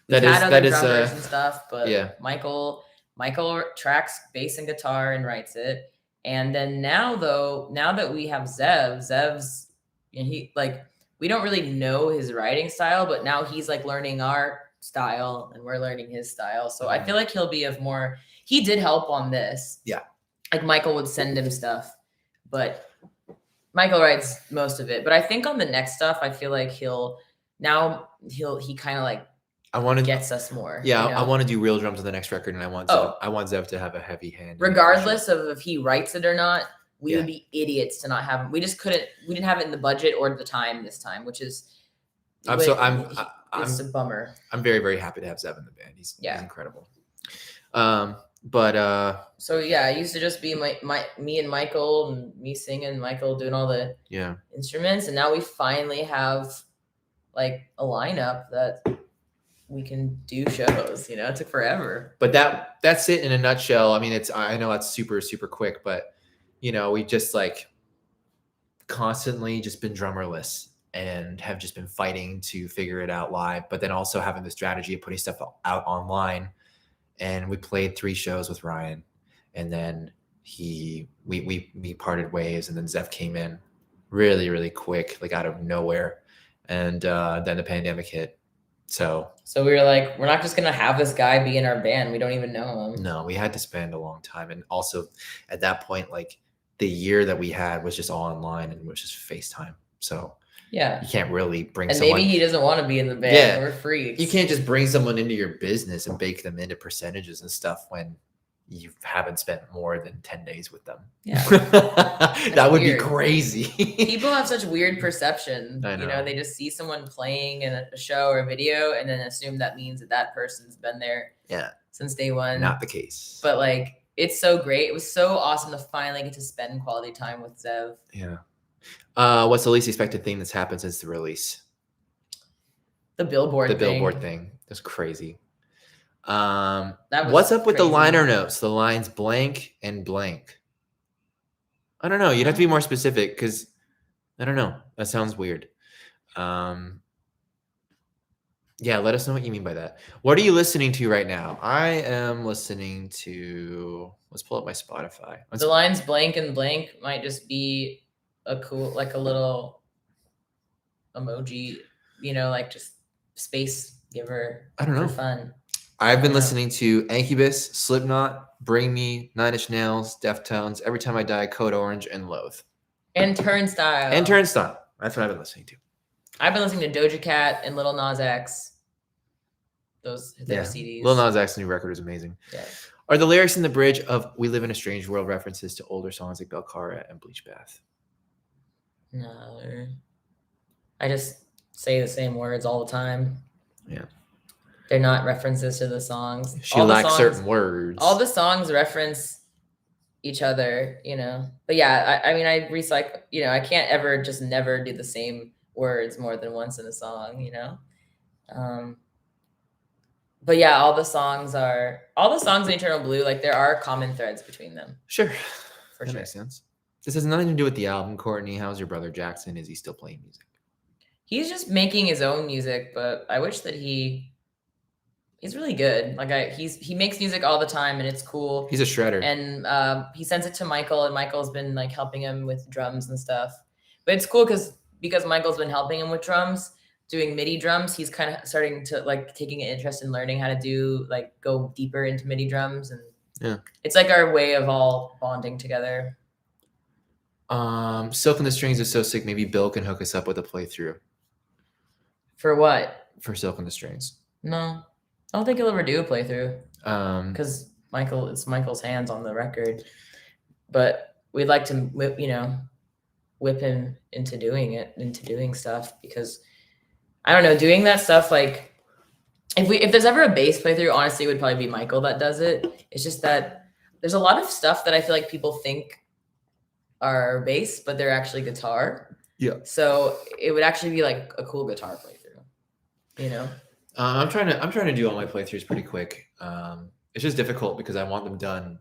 we've had other drummers and stuff, but yeah. Michael tracks bass and guitar and writes it. And then now that we have Zev's, we don't really know his writing style, but now he's like learning our style and we're learning his style. So I feel like he'll be he did help on this. Yeah. Like Michael would send him stuff, but Michael writes most of it. But I think on the next stuff, I feel like he kind of like gets us more. Yeah. I want to do real drums on the next record. And I want Zev to have a heavy hand. Regardless of if he writes it or not, we would be idiots to not have him. We didn't have it in the budget or the time this time, which is, it's a bummer. I'm very, very happy to have Zev in the band. He's incredible. So yeah, I used to just be me and Michael and me singing, Michael doing all the instruments, and now we finally have like a lineup that we can do shows. It took forever. But that's it in a nutshell. I mean, I know that's super, super quick, but we just like constantly just been drummerless and have just been fighting to figure it out live, but then also having the strategy of putting stuff out online. And we played 3 shows with Ryan, and then we parted ways, and then Zev came in really, really quick, like out of nowhere. And then the pandemic hit. So we were like, we're not just going to have this guy be in our band. We don't even know him. No, we had to spend a long time. And also at that point, like the year that we had was just all online and was just FaceTime. So yeah, you can't really bring someone. And maybe he doesn't want to be in the band. Yeah, we're freaks. You can't just bring someone into your business and bake them into percentages and stuff when you haven't spent more than 10 days with them. Yeah. That would be crazy. People have such weird perception. I know. They just see someone playing in a show or a video and then assume that means that person's been there since day one. Not the case. But like, it's so great. It was so awesome to finally get to spend quality time with Zev. Yeah. What's the least expected thing that's happened since the release? The billboard thing. That's crazy. What's up with the liner notes? The lines blank and blank. I don't know. You'd have to be more specific because I don't know. That sounds weird. Yeah, let us know what you mean by that. What are you listening to right now? I am listening to, let's pull up my Spotify. The lines blank and blank might just be a cool, like a little emoji, like just space giver. I don't know. For fun. I've been listening to Incubus, Slipknot, Bring Me, Nine Inch Nails, Deftones, Every Time I Die, Code Orange, and Loathe. And Turnstile. And Turnstile. That's what I've been listening to. I've been listening to Doja Cat and Lil Nas X. Their CDs. Lil Nas X's new record is amazing. Yeah. Are the lyrics in the bridge of "We Live in a Strange World" references to older songs like Belcara and Bleach Bath? No. I just say the same words all the time. Yeah. They're not references to the songs. She lacks certain words. All the songs reference each other, you know. But yeah, I mean, I recycle, you know, I can't ever just never do the same words more than once in a song, you know. But yeah, all the songs in Eternal Blue, like there are common threads between them. Sure. That makes sense. This has nothing to do with the album. Courtney, how's your brother Jackson? Is he still playing music? He's just making his own music, but I wish that he's really good. Like he makes music all the time and it's cool. He's a shredder. And he sends it to Michael, and Michael's been like helping him with drums and stuff. But it's cool because Michael's been helping him with drums, doing MIDI drums. He's kind of starting to like taking an interest in learning how to do like go deeper into MIDI drums, and yeah, it's like our way of all bonding together. Silk and the Strings is so sick. Maybe Bill can hook us up with a playthrough. For what? For Silk and the Strings. No, I don't think he'll ever do a playthrough. Because it's Michael's hands on the record, but we'd like to whip him into doing stuff, because I don't know, doing that stuff, like if there's ever a bass playthrough, honestly, it would probably be Michael that does it. It's just that there's a lot of stuff that I feel like people think are bass, but they're actually guitar. Yeah. So it would actually be like a cool guitar playthrough, you know? I'm trying to do all my playthroughs pretty quick. It's just difficult because I want them done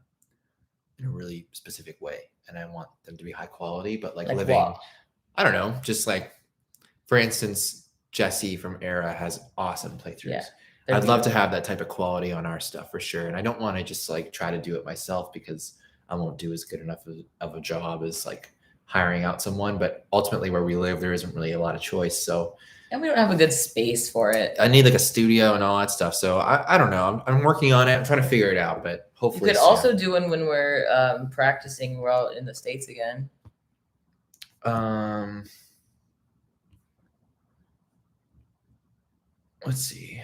in a really specific way, and I want them to be high quality, but like living, what? I don't know, just like, for instance, Jesse from Era has awesome playthroughs. Yeah, I'd love to have that type of quality on our stuff for sure. And I don't want to just like try to do it myself, because I won't do as good enough of a job as like hiring out someone. But ultimately where we live, there isn't really a lot of choice. So, and we don't have a good space for it. I need like a studio and all that stuff. So I don't know. I'm working on it. I'm trying to figure it out, but hopefully. You could also do one when we're practicing. We're all in the States again. Let's see.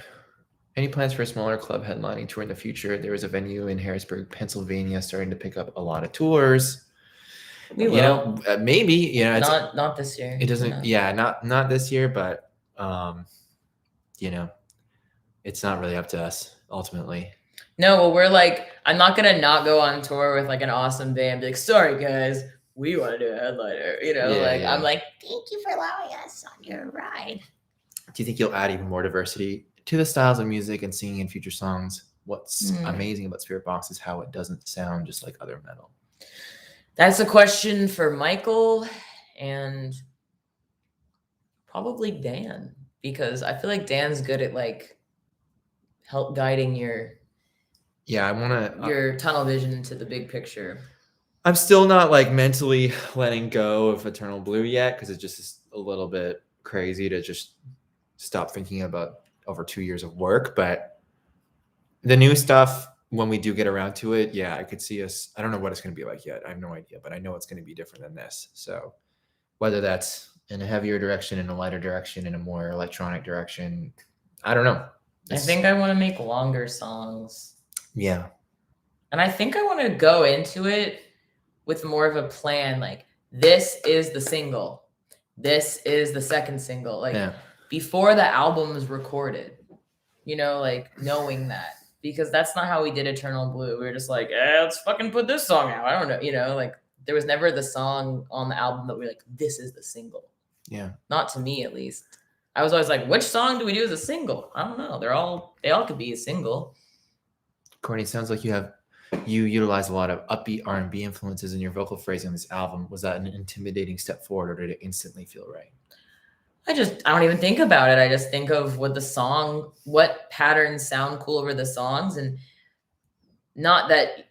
Any plans for a smaller club headlining tour in the future? There is a venue in Harrisburg, Pennsylvania, starting to pick up a lot of tours. We will. You know, maybe. You know, not this year. It doesn't. No. Yeah, not this year, but you know, it's not really up to us ultimately. No, well, we're like, I'm not gonna not go on tour with like an awesome band. Be like, sorry guys, we want to do a headliner. You know, I'm like, thank you for allowing us on your ride. Do you think you'll add even more diversity to the styles of music and singing in future songs? What's amazing about Spiritbox is how it doesn't sound just like other metal. That's a question for Michael and probably Dan, because I feel like Dan's good at like help guiding your tunnel vision into the big picture. I'm still not like mentally letting go of Eternal Blue yet, because it's just a little bit crazy to just stop thinking about over 2 years of work. But the new stuff, when we do get around to it, yeah, I could see us. I don't know what it's going to be like yet. I have no idea, but I know it's going to be different than this. So whether that's in a heavier direction, in a lighter direction, in a more electronic direction, I don't know. I think I want to make longer songs. Yeah. And I think I want to go into it with more of a plan. Like, this is the single. This is the second single. Like, before the album is recorded, you know, like knowing that, because that's not how we did Eternal Blue. We were just like, let's fucking put this song out. I don't know. You know, like there was never the song on the album that we're like, this is the single. Yeah. Not to me, at least. I was always like, which song do we do as a single? I don't know. They all could be a single. Courtney, it sounds like you utilize a lot of upbeat R&B influences in your vocal phrasing on this album. Was that an intimidating step forward, or did it instantly feel right? I don't even think about it. I just think of what patterns sound cool over the songs, and not that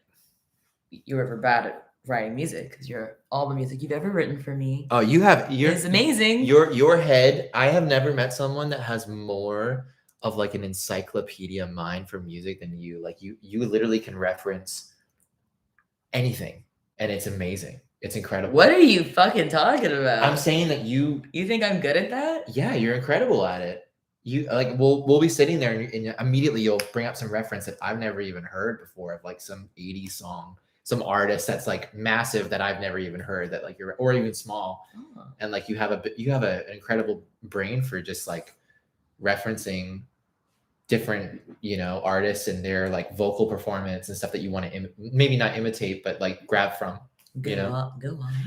you were ever bad at writing music, because all the music you've ever written for me. Oh, it's amazing. Your head. I have never met someone that has more of like an encyclopedia mind for music than you. Like you literally can reference anything, and it's amazing. It's incredible. What are you fucking talking about? I'm saying that you think I'm good at that? Yeah, you're incredible at it. You like we'll be sitting there and immediately you'll bring up some reference that I've never even heard before of like some 80s song, some artist that's like massive that I've never even heard that like or even small. Oh. And like you have an incredible brain for just like referencing different, artists and their like vocal performance and stuff that you want to maybe not imitate, but like grab from. Go on.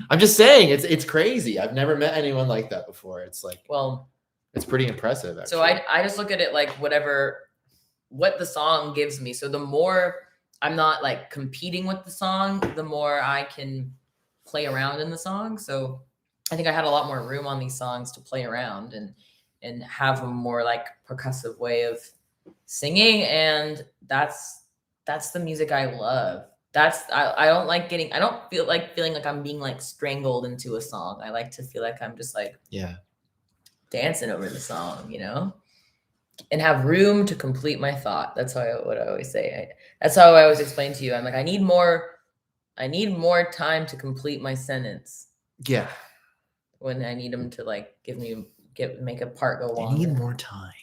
I'm just saying it's crazy. I've never met anyone like that before. It's like, well, it's pretty impressive. Actually. So I just look at it like what the song gives me. So the more I'm not like competing with the song, the more I can play around in the song. So I think I had a lot more room on these songs to play around and have a more like percussive way of singing. And that's the music I love. I don't feel like feeling like I'm being like strangled into a song. I like to feel like I'm just like dancing over the song, and have room to complete my thought. That's what I always say. That's how I always explain to you. I'm like, I need more time to complete my sentence. Yeah. When I need them to like make a part go longer. I need more time.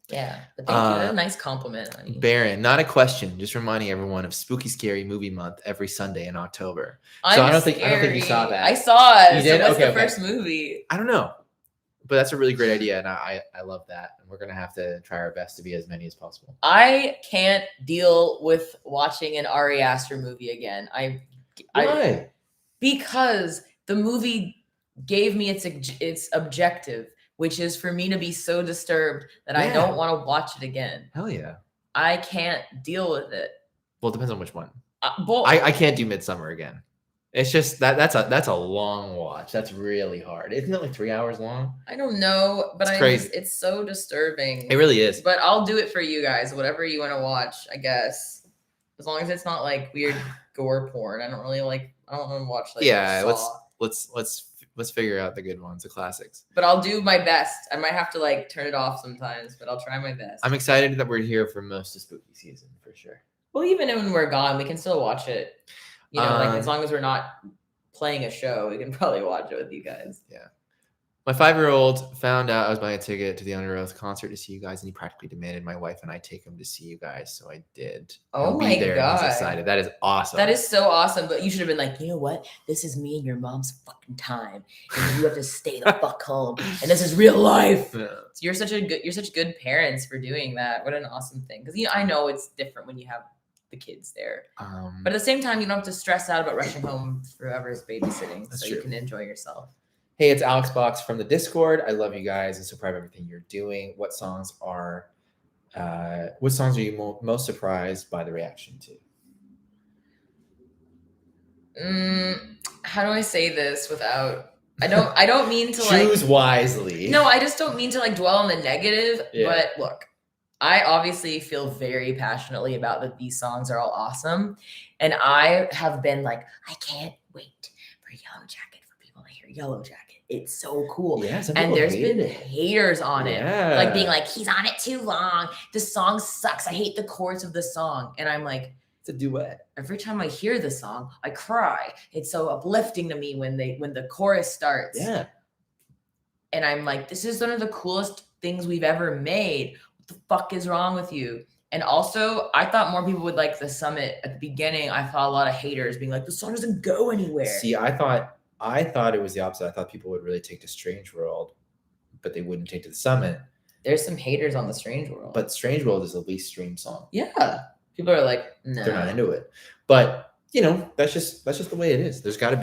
Yeah, but thank you. That's a nice compliment, honey. Baron, not a question. Just reminding everyone of Spooky Scary Movie Month every Sunday in October. I don't think you saw that. I saw it. You did? So what's the first movie? I don't know, but that's a really great idea, and I love that. And we're gonna have to try our best to be as many as possible. I can't deal with watching an Ari Aster movie again. Why? Because the movie gave me its objective, which is for me to be so disturbed that I don't want to watch it again. Hell yeah. I can't deal with it. Well, it depends on which one. I can't do Midsummer again. It's just that's a long watch. That's really hard. Isn't it like 3 hours long? I don't know, but it's so disturbing. It really is. But I'll do it for you guys. Whatever you want to watch, I guess. As long as it's not like weird gore porn. I don't want to watch like Saw. Let's figure out the good ones, the classics. But I'll do my best. I might have to like turn it off sometimes, but I'll try my best. I'm excited that we're here for most of spooky season for sure. Well, even when we're gone, we can still watch it. Like as long as we're not playing a show, we can probably watch it with you guys. Yeah. My 5-year-old found out I was buying a ticket to the Under Oath concert to see you guys, and he practically demanded my wife and I take him to see you guys. So I did. Oh my God. He's excited. That is awesome. That is so awesome. But you should have been like, you know what? This is me and your mom's fucking time. And you have to stay the fuck home. And this is real life. Yeah. So you're such good parents for doing that. What an awesome thing. Because I know it's different when you have the kids there. But at the same time, you don't have to stress out about rushing home for whoever's babysitting. So true. You can enjoy yourself. Hey, it's Alex Box from the Discord. I love you guys and so proud of everything you're doing. What songs are you most surprised by the reaction to? How do I say this without? I don't mean to choose wisely. No, I just don't mean to like dwell on the negative. Yeah. But look, I obviously feel very passionately about that these songs are all awesome, and I have been like, I can't wait for Yellow Jacket for people to hear Yellow Jacket. It's so cool. Yeah, and there's been haters on it. Like being like, he's on it too long. The song sucks. I hate the chorus of the song. And I'm like, it's a duet. Every time I hear the song, I cry. It's so uplifting to me when the chorus starts. Yeah. And I'm like, this is one of the coolest things we've ever made. What the fuck is wrong with you? And also, I thought more people would like the Summit at the beginning. I saw a lot of haters being like, the song doesn't go anywhere. See, I thought it was the opposite. I thought people would really take to Strange World, but they wouldn't take to the Summit. There's some haters on the Strange World. But Strange World is the least streamed song. Yeah. People are like, no. They're not into it. But, that's just the way it is. There's got to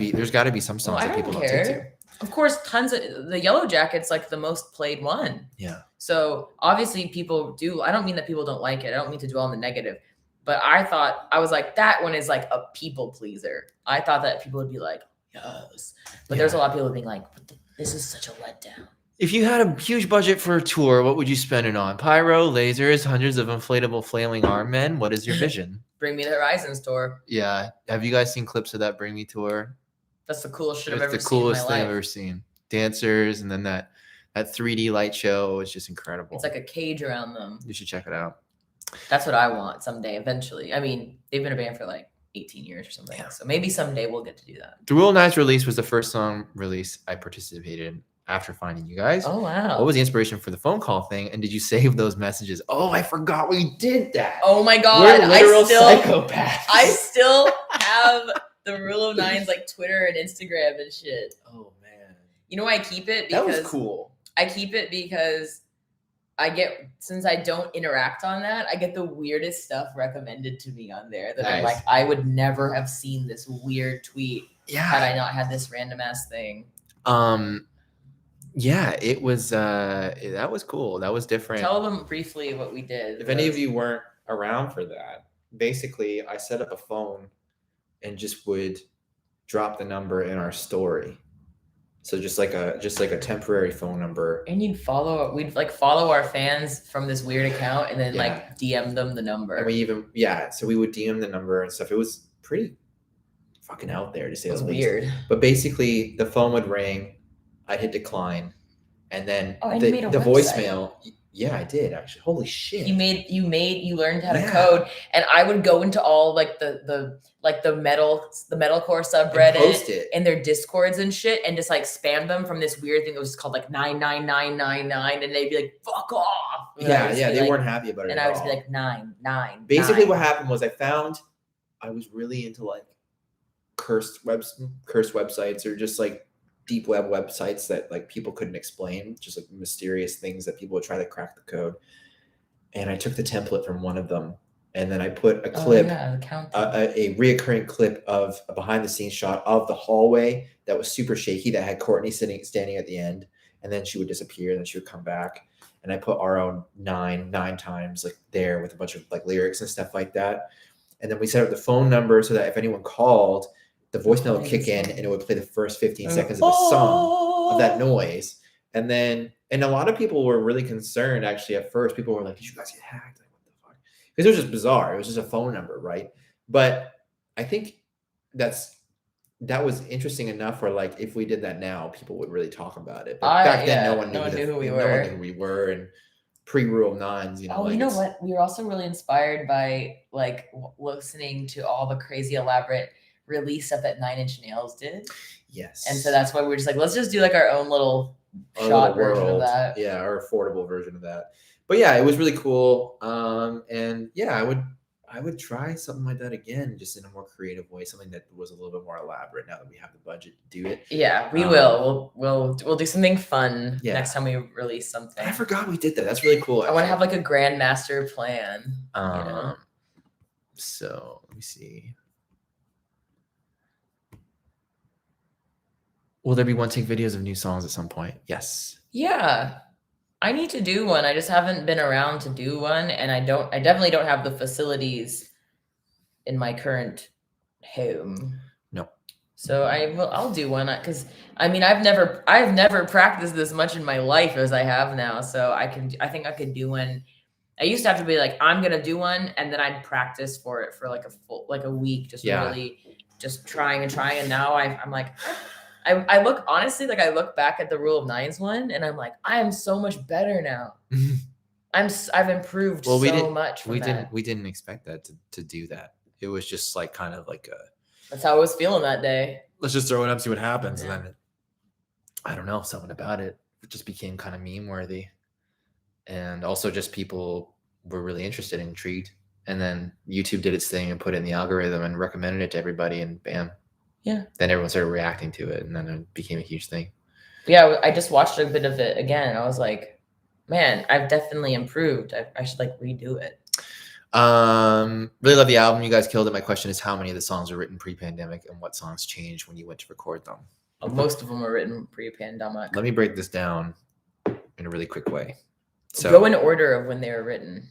be some songs that people don't take to. Of course, tons of the Yellow Jacket's like the most played one. Yeah. So obviously people do. I don't mean that people don't like it. I don't mean to dwell on the negative. But I was like, that one is like a people pleaser. I thought that people would be like, yes. But there's a lot of people being like, this is such a letdown. If you had a huge budget for a tour, what would you spend it on? Pyro, lasers, hundreds of inflatable flailing arm men? What is your vision? Bring Me the Horizons tour. Yeah. Have you guys seen clips of that Bring Me tour? That's the coolest shit I've ever seen. It's the coolest thing I've ever seen. Dancers, and then that 3D light show was just incredible. It's like a cage around them. You should check it out. That's what I want someday, eventually. I mean, they've been a band for like 18 years or something. Yeah. So maybe someday we'll get to do that. The Rule of Nines release was the first song release I participated in after finding you guys. Oh, wow. What was the inspiration for the phone call thing? And did you save those messages? Oh, I forgot we did that. Oh my God. We're literal psychopaths. I still have the Rule of Nines, like Twitter and Instagram and shit. Oh man. You know why I keep it? That was cool. I keep it because since I don't interact on that, I get the weirdest stuff recommended to me on there that I'm like, I would never have seen this weird tweet had I not had this random ass thing. Yeah, it was that was cool. That was different. Tell them briefly what we did. If any of you weren't around for that, basically I set up a phone and just would drop the number in our story. So just like a temporary phone number. And we'd follow our fans from this weird account and then like DM them the number. And so we would DM the number and stuff. It was pretty fucking out there to say the least. Weird. But basically the phone would ring, I'd hit decline, and then the voicemail. Yeah, I did actually. Holy shit. You learned how to code, and I would go into all like the metalcore subreddit and their discords and shit and just like spam them from this weird thing that was called like 99999, and they'd be like, fuck off. And they weren't happy about it. And I would just be like 99. Basically what happened was I was really into like cursed websites, or just like deep web websites that like people couldn't explain, just like mysterious things that people would try to crack the code. And I took the template from one of them, and then I put a clip, a reoccurring clip of a behind the scenes shot of the hallway that was super shaky, that had Courtney standing at the end, and then she would disappear, and then she would come back. And I put our own nine times like there with a bunch of like lyrics and stuff like that. And then we set up the phone number so that if anyone called, the voicemail would kick in and it would play the first 15 seconds of a song of that noise. And a lot of people were really concerned actually at first. People were like, did you guys get hacked? Like, what the fuck? Because it was just bizarre. It was just a phone number, right? But I think that was interesting enough where like if we did that now, people would really talk about it. But back then no one knew who we were. And pre-Rule of Nines, you know what? We were also really inspired by like listening to all the crazy elaborate release stuff that Nine Inch Nails did. Yes. And so that's why we're just like, let's just do like our own little shot version of that. Yeah, our affordable version of that. But yeah, it was really cool. And yeah, I would try something like that again, just in a more creative way, something that was a little bit more elaborate now that we have the budget to do it. Yeah, we will. We'll do something fun next time we release something. I forgot we did that. That's really cool. I want to have like a grandmaster plan. So let me see. Will there be one take videos of new songs at some point? Yes. Yeah. I need to do one. I just haven't been around to do one, and I definitely don't have the facilities in my current home. No. So I'll do one, because I mean I've never practiced this much in my life as I have now. So I think I could do one. I used to have to be like, I'm gonna do one, and then I'd practice for it for like a week, just really just trying, and now I'm like, I look back at the Rule of Nines one, and I'm like, I am so much better now. I've improved so much. We didn't expect that to do that. It was just like kind of like that's how I was feeling that day. Let's just throw it up, see what happens. Yeah. And then I don't know, something about it just became kind of meme worthy. And also just people were really interested and intrigued. And then YouTube did its thing and put it in the algorithm and recommended it to everybody, and bam. Yeah. Then everyone started reacting to it, and then it became a huge thing. Yeah, I just watched a bit of it again, and I was like, man, I've definitely improved. I should like redo it. Really love the album. You guys killed it. My question is, how many of the songs were written pre-pandemic, and what songs changed when you went to record them? Most of them were written pre-pandemic. Let me break this down in a really quick way. So go in order of when they were written.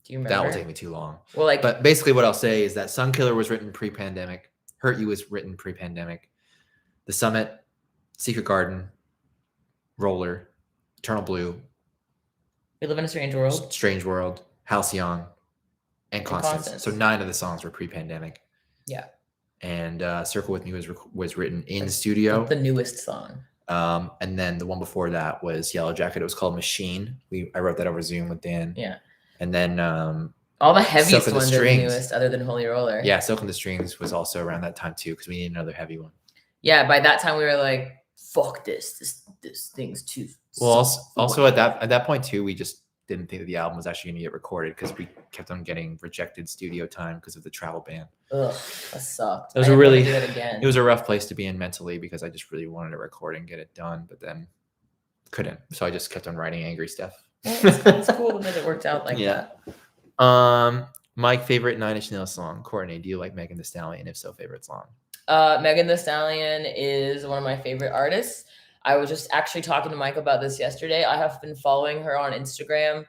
Do you remember? That will take me too long. Well, but basically what I'll say is that Sunkiller was written pre-pandemic. Hurt You was written pre-pandemic. The Summit, Secret Garden, Roller, Eternal Blue, We Live in a Strange World, Strange World, Halcyon, and Constance. So 9 of the songs were pre-pandemic. Yeah. And Circle With Me was written in studio. The newest song. And then the one before that was Yellow Jacket. It was called Machine. I wrote that over Zoom with Dan. Yeah. And then All the heaviest Silk and the ones are the Strings. newest, other than Holy Roller. Yeah, Silk and the Strings was also around that time too, because we needed another heavy one. Yeah, by that time we were like, fuck this thing's too. Well, also at that point too, we just didn't think that the album was actually going to get recorded because we kept on getting rejected studio time because of the travel ban. Ugh, that sucked. It was it was a rough place to be in mentally because I just really wanted to record and get it done, but then couldn't. So I just kept on writing angry stuff. Well, it's cool that it worked out like that. My favorite Nine Inch Nails song. Courtney, do you like Megan Thee Stallion? If so, favorite song? Megan Thee Stallion is one of my favorite artists. I was just actually talking to Mike about this yesterday. I have been following her on Instagram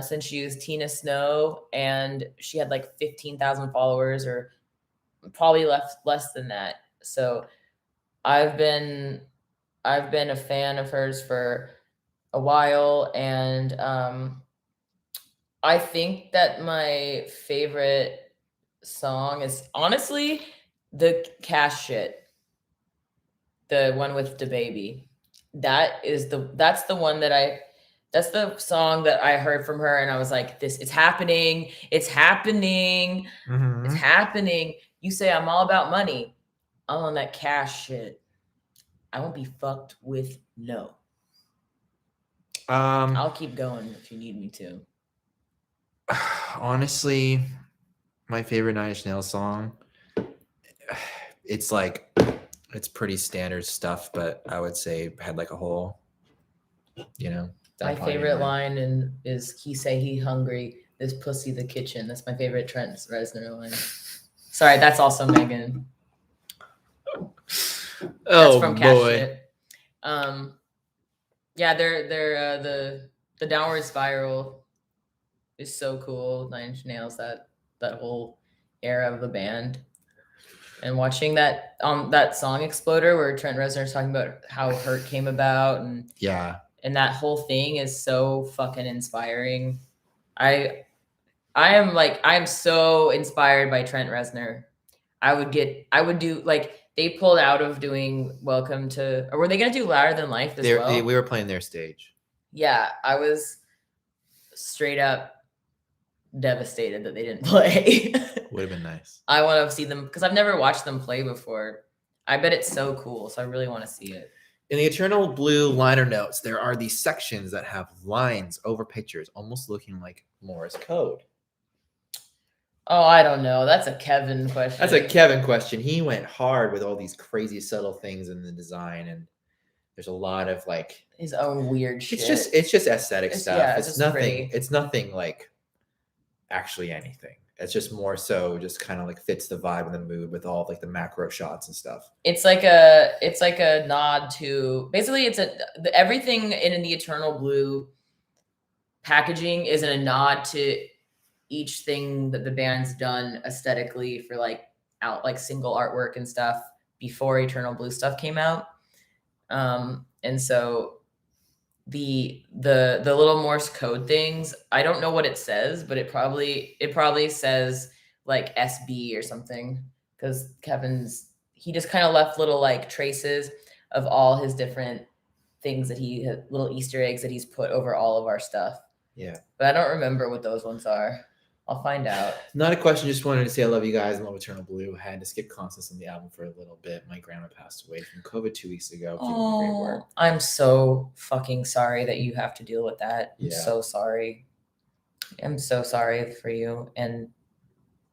since she was Tina Snow, and she had like 15,000 followers, or probably less than that. So I've been a fan of hers for a while, and I think that my favorite song is honestly the Cash Shit. The one with DaBaby. That's the one that's the song that I heard from her and I was like, it's happening. It's happening. Mm-hmm. It's happening. You say I'm all about money. I'm on that cash shit. I won't be fucked with no. I'll keep going if you need me to. Honestly, my favorite Nine Inch Nails song, it's pretty standard stuff, but I would say Head Like a Hole. My favorite line is he say he hungry, this pussy the kitchen. That's my favorite Trent Reznor line. Sorry, that's also Megan. That's from Cash Shit. Yeah, they're the Downward Spiral is so cool. Nine Inch Nails, that whole era of the band. And watching that song Exploder where Trent Reznor is talking about how Hurt came about and that whole thing is so fucking inspiring. I'm so inspired by Trent Reznor. I would do like they pulled out of doing Welcome to, or were they gonna do Louder Than Life as well? We were playing their stage. Yeah, I was straight up devastated that they didn't play. Would have been nice. I want to see them because I've never watched them play before. I bet it's so cool, so I really want to see it. In the Eternal Blue liner notes, there are these sections that have lines over pictures, almost looking like Morse code. Oh, I don't know. That's a Kevin question. That's a Kevin question. He went hard with all these crazy subtle things in the design, and there's a lot of like his own weird shit. It's just aesthetic stuff. Yeah, it's nothing. Pretty. It's nothing like actually anything. It's just more so just kind of like fits the vibe and the mood with all like the macro shots and stuff. It's like a nod to basically everything in the Eternal Blue packaging is a nod to each thing that the band's done aesthetically for like single artwork and stuff before Eternal Blue stuff came out. And so the little Morse code things, I don't know what it says, but it probably says like SB or something, because he just kind of left little like traces of all his different things that little Easter eggs that he's put over all of our stuff. Yeah. But I don't remember what those ones are. I'll find out. Not a question. Just wanted to say I love you guys and love Eternal Blue. I had to skip concerts on the album for a little bit. My grandma passed away from COVID 2 weeks ago. Oh, I'm so fucking sorry that you have to deal with that. I'm so sorry. I'm so sorry for you. And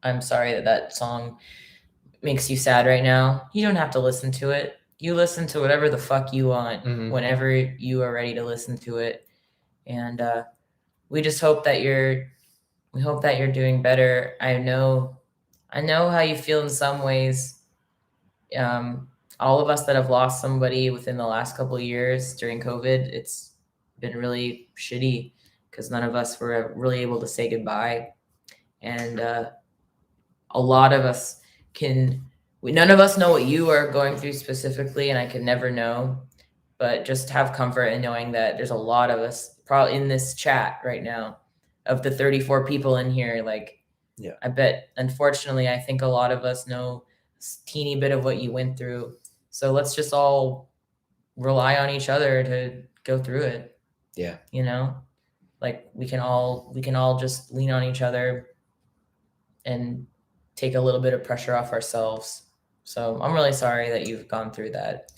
I'm sorry that song makes you sad right now. You don't have to listen to it. You listen to whatever the fuck you want whenever you are ready to listen to it. And we just hope that you're doing better. I know how you feel in some ways. All of us that have lost somebody within the last couple of years during COVID, it's been really shitty because none of us were really able to say goodbye. And a lot of us none of us know what you are going through specifically, and I can never know, but just have comfort in knowing that there's a lot of us probably in this chat right now. Of the 34 people in here, I bet, unfortunately, I think a lot of us know a teeny bit of what you went through. So let's just all rely on each other to go through it. Yeah. Like we can all just lean on each other and take a little bit of pressure off ourselves. So I'm really sorry that you've gone through that.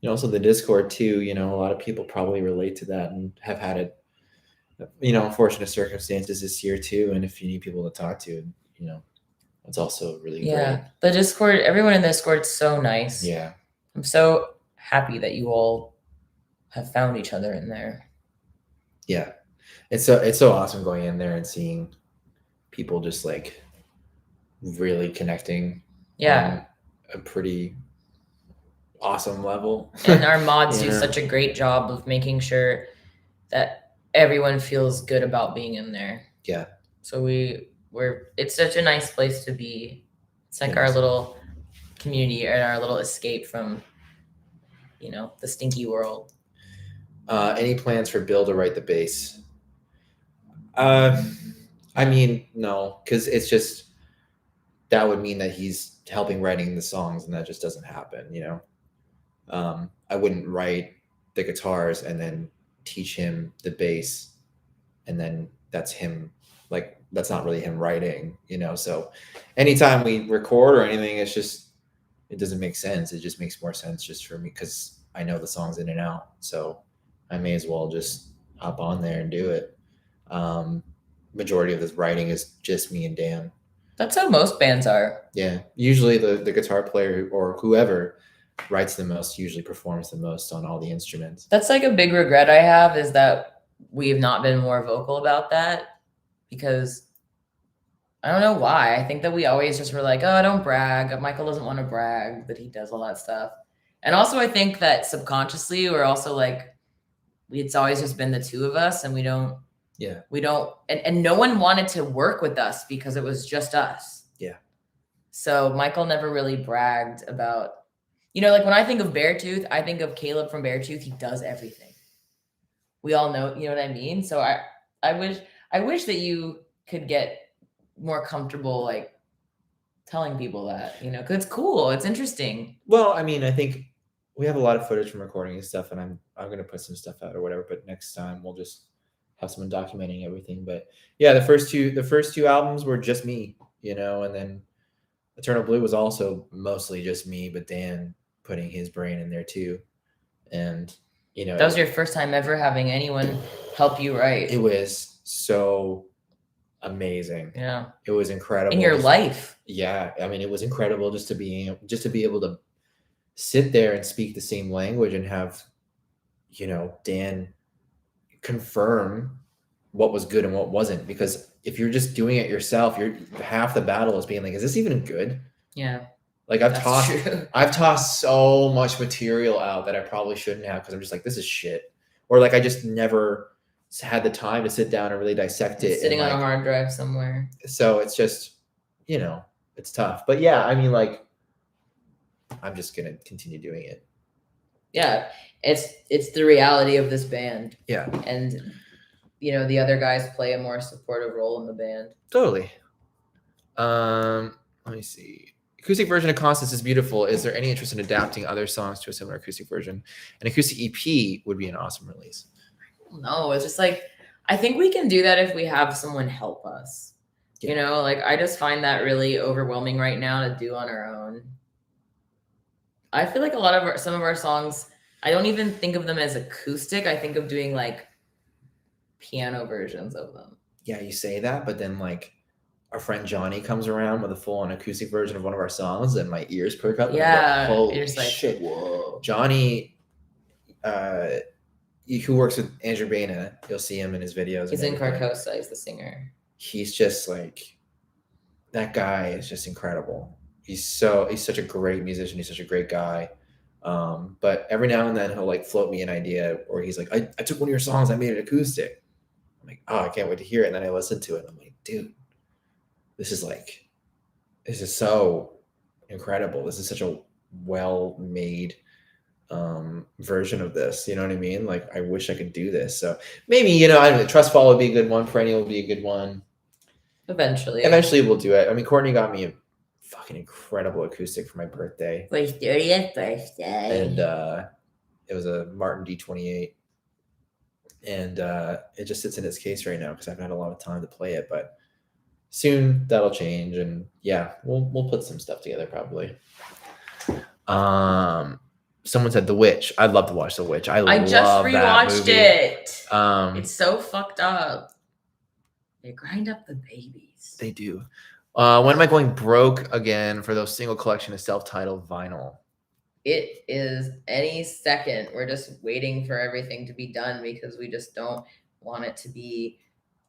Also the Discord too, a lot of people probably relate to that and have had it, unfortunate circumstances this year too. And if you need people to talk to, it's also really great. The Discord, everyone in the Discord's so nice. Yeah. I'm so happy that you all have found each other in there. Yeah. It's so awesome going in there and seeing people just like really connecting. Yeah. On a pretty awesome level. And our mods do such a great job of making sure that everyone feels good about being in there. Yeah. So it's such a nice place to be. It's like our little community and our little escape from, the stinky world. Any plans for Bill to write the bass? I mean, no, because it's just, that would mean that he's helping writing the songs, and that just doesn't happen, I wouldn't write the guitars and then teach him the bass, and then that's him, like, that's not really him writing, so anytime we record or anything, it's just, it doesn't make sense. It just makes more sense just for me because I know the songs in and out, so I may as well just hop on there and do it. Majority of this writing is just me and Dan. That's how most bands are. Yeah, usually the guitar player or whoever writes the most usually performs the most on all the instruments. That's like a big regret I have, is that we have not been more vocal about that, because I don't know why. I think that we always just were like, oh, don't brag. Michael doesn't want to brag that he does all that stuff. And also I think that subconsciously we're also like, it's always just been the two of us, and we don't, and no one wanted to work with us because it was just us. Yeah. So Michael never really bragged about, like when I think of Beartooth, I think of Caleb from Beartooth. He does everything. We all know, you know what I mean? So I wish that you could get more comfortable, like telling people that, because it's cool. It's interesting. Well, I mean, I think we have a lot of footage from recording and stuff, and I'm going to put some stuff out or whatever, but next time we'll just have someone documenting everything. But yeah, the first two albums were just me, and then Eternal Blue was also mostly just me, but Dan putting his brain in there too. And that was your first time ever having anyone help you write. It was so amazing. Yeah. It was incredible. In your life. Yeah. I mean, it was incredible just to be able to sit there and speak the same language and have, Dan confirm what was good and what wasn't. Because if you're just doing it yourself, half the battle is being like, is this even good? Yeah. Like I've tossed so much material out that I probably shouldn't have, because I'm just like, this is shit. Or like I just never had the time to sit down and really dissect it. Sitting on a hard drive somewhere. So it's just, it's tough. But yeah, I mean, like, I'm just gonna continue doing it. Yeah, it's the reality of this band. Yeah. And the other guys play a more supportive role in the band. Totally. Let me see. Acoustic version of Constance is beautiful. Is there any interest in adapting other songs to a similar acoustic version? An acoustic EP would be an awesome release. No, it's just like, I think we can do that if we have someone help us. Yeah. Like I just find that really overwhelming right now to do on our own. I feel like some of our songs, I don't even think of them as acoustic. I think of doing like piano versions of them. Yeah, you say that, but then like our friend Johnny comes around with a full-on acoustic version of one of our songs, and my ears perk up. Yeah, holy you're just like, shit! Whoa, Johnny, who works with Andrew Baina, you'll see him in his videos. He's in Carcosa. He's the singer. He's just like, that guy is just incredible. He's such a great musician. He's such a great guy. But every now and then he'll like float me an idea, or he's like, I took one of your songs, I made it acoustic. I'm like, oh, I can't wait to hear it. And then I listen to it, and I'm like, dude, this is so incredible. This is such a well-made version of this. You know what I mean? Like, I wish I could do this. So maybe, I don't know, Trust Fall would be a good one. Perennial would be a good one. Eventually we'll do it. I mean, Courtney got me a fucking incredible acoustic for my birthday. For his 30th birthday. And it was a Martin D28. and it just sits in its case right now because I've had a lot of time to play it. But soon that'll change, and yeah, we'll put some stuff together probably. Someone said The Witch. I'd love to watch The Witch. I just rewatched it. It's so fucked up. They grind up the babies. They do. When am I going broke again for those single collection of self-titled vinyl? It is any second. We're just waiting for everything to be done because we just don't want it to be,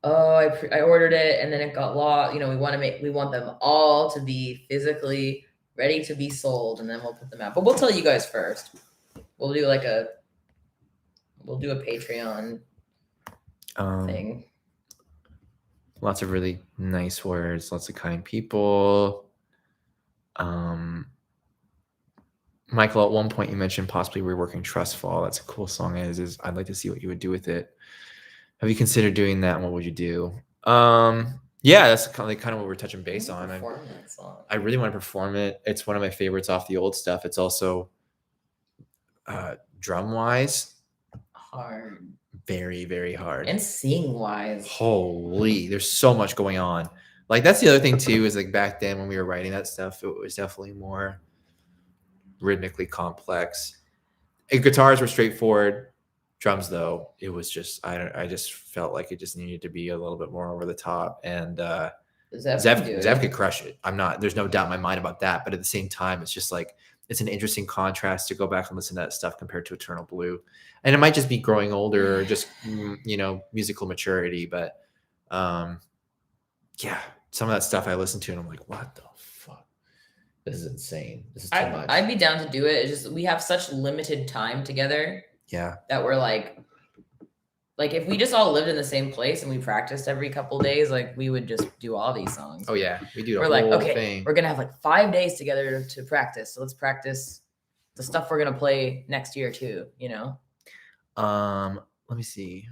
oh, I ordered it and then it got lost. You know, we want them all to be physically ready to be sold, and then we'll put them out. But we'll tell you guys first. We'll do a Patreon thing. Lots of really nice words, lots of kind people. Michael, at one point you mentioned possibly reworking Trust Fall. That's a cool song. Is I'd like to see what you would do with it. Have you considered doing that, and what would you do? Yeah, that's kind of what we're touching base on. I really want to perform it. It's one of my favorites off the old stuff. It's also drum wise hard, very, very hard, and sing wise. Holy, there's so much going on. Like that's the other thing too, is like back then when we were writing that stuff, it was definitely more rhythmically complex. And guitars were straightforward. Drums, though, it was just I just felt like it just needed to be a little bit more over the top. And Zev could crush it. There's no doubt in my mind about that. But at the same time, it's just like it's an interesting contrast to go back and listen to that stuff compared to Eternal Blue. And it might just be growing older, or just musical maturity. But yeah, some of that stuff I listen to and I'm like, what the fuck? This is insane. This is too much. I'd be down to do it. It's just we have such limited time together. Yeah. That we're like if we just all lived in the same place and we practiced every couple days, like we would just do all these songs. Oh yeah, we do. We're like, okay, we're gonna have like 5 days together to practice. So let's practice the stuff we're gonna play next year too. Let me see.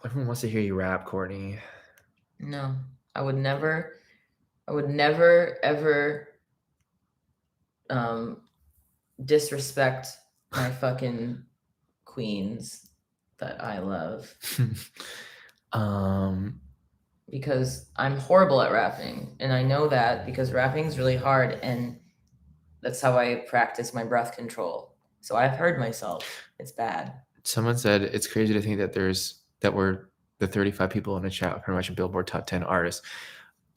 Everyone wants to hear you rap, Courtney. No, I would never ever disrespect my fucking queens that I love. Because I'm horrible at rapping, and I know that because rapping is really hard, and that's how I practice my breath control. So I've heard myself. It's bad. Someone said it's crazy to think that we're the 35 people in the chat pretty much a Billboard top 10 artists.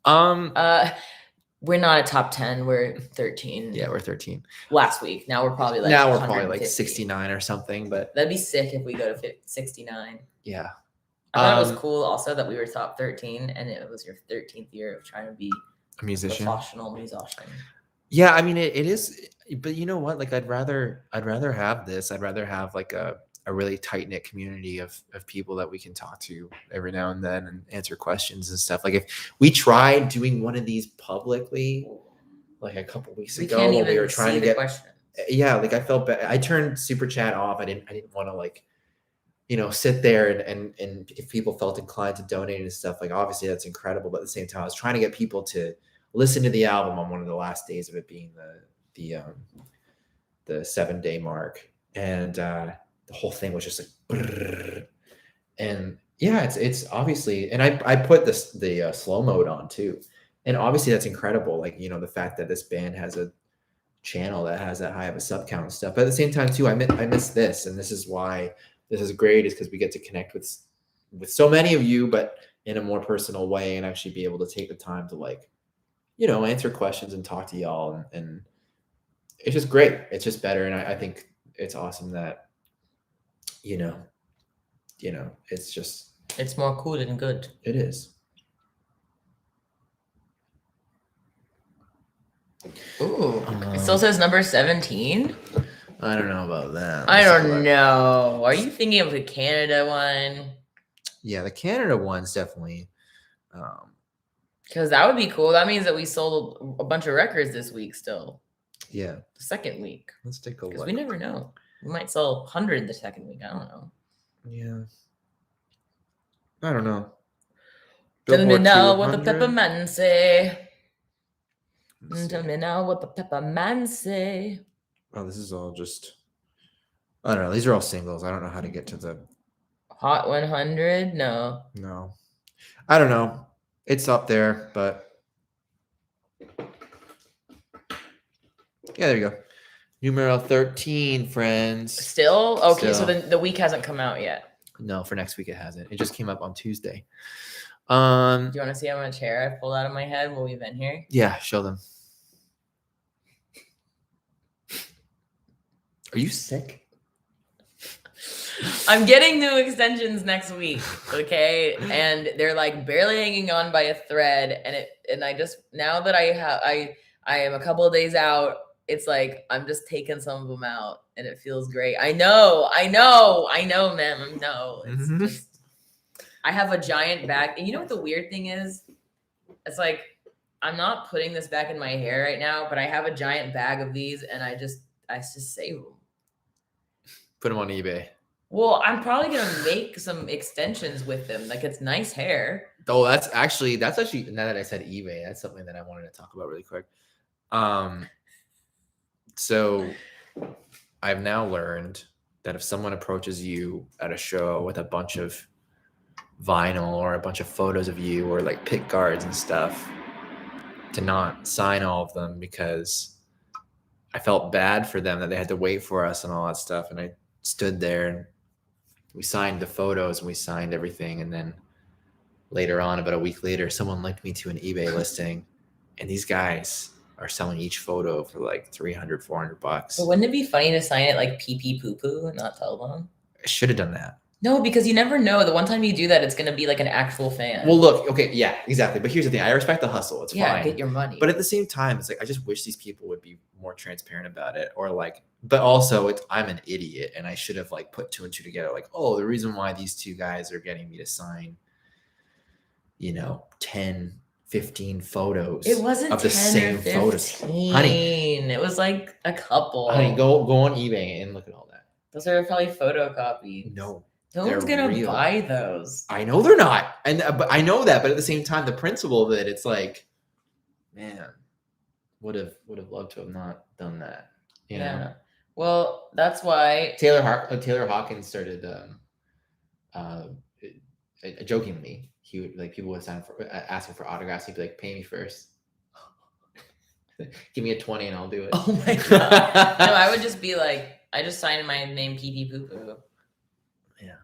We're not a top 10. We're 13. Yeah, we're 13. Last week. Now we're probably like 69 or something. But that'd be sick if we go to 69. Yeah. I thought it was cool also that we were top 13, and it was your 13th year of trying to be a musician. Professional musician. Yeah, I mean it is, but you know what? Like I'd rather have this. I'd rather have like a really tight-knit community of people that we can talk to every now and then and answer questions and stuff. Like if we tried doing one of these publicly like a couple weeks ago when we were trying to get questions. Yeah, like I felt bad. I turned super chat off. I didn't want to like sit there and if people felt inclined to donate and stuff, like obviously that's incredible, but at the same time I was trying to get people to listen to the album on one of the last days of it being the 7-day mark, and the whole thing was just like, brrr. And yeah, it's obviously, and I put the slow mode on too, and obviously that's incredible. Like the fact that this band has a channel that has that high of a sub count and stuff. But at the same time too, I miss this, and this is why this is great, is because we get to connect with so many of you, but in a more personal way, and actually be able to take the time to like answer questions and talk to y'all, and it's just great. It's just better, and I think it's awesome that it's more cool than good. It is. Ooh, it still says number 17. I don't know about that. I don't know. Are you thinking of the Canada one? Yeah, the Canada one's definitely. Because that would be cool. That means that we sold a bunch of records this week still. Yeah. The second week. Let's take a look. Because we never know. We might sell 100 the second week. I don't know. Yeah. I don't know. Let me know what the peppermint say. Tell me now what the pepper man say. Oh, this is all just. I don't know. These are all singles. I don't know how to get to the Hot 100. No. I don't know. It's up there, but yeah, there you go. Numero 13, friends. Still okay. So the week hasn't come out yet. No, for next week it hasn't. It just came up on Tuesday. Do you want to see how much hair I pulled out of my head while we've been here? Yeah, show them. Are you sick? I'm getting new extensions next week, okay? And they're like barely hanging on by a thread. And I just, now that I am a couple of days out, it's like I'm just taking some of them out and it feels great. I know, man. No, it's just, I have a giant bag. And you know what the weird thing is? It's like, I'm not putting this back in my hair right now, but I have a giant bag of these and I just save them. Put them on eBay. Well, I'm probably gonna make some extensions with them. Like, it's nice hair. Oh, that's actually now that I said eBay, that's something that I wanted to talk about really quick. So I've now learned that if someone approaches you at a show with a bunch of vinyl or a bunch of photos of you or like pick guards and stuff, to not sign all of them, because I felt bad for them that they had to wait for us and all that stuff. And I stood there and we signed the photos and we signed everything. And then later on, about a week later, someone linked me to an eBay listing, and these guys are selling each photo for like $300, $400. But wouldn't it be funny to sign it like pee pee poo poo and not tell them? I should have done that. No, because you never know. The one time you do that, it's going to be like an actual fan. Well, look, okay, yeah, exactly. But here's the thing. I respect the hustle. It's fine. Get your money. But at the same time, it's like, I just wish these people would be more transparent about it, or like, but also I'm an idiot and I should have like put two and two together. Like, oh, the reason why these two guys are getting me to sign, 10, 15 photos. It wasn't of the 10 same or 15. Photos. Honey, it was like a couple. Honey, go on eBay and look at all that. Those are probably photocopies. No. No one's gonna buy those. I know they're not, but I know that. But at the same time, the principle of it, it's like, man, would have loved to have not done that. You know? Well, that's why Taylor Hawkins started jokingly. He would, like, people would sign for asking for autographs. He'd be like, "Pay me first. Give me a 20 and I'll do it." Oh my god! No, I would just be like, I just signed my name, pee pee poo poo. Yeah.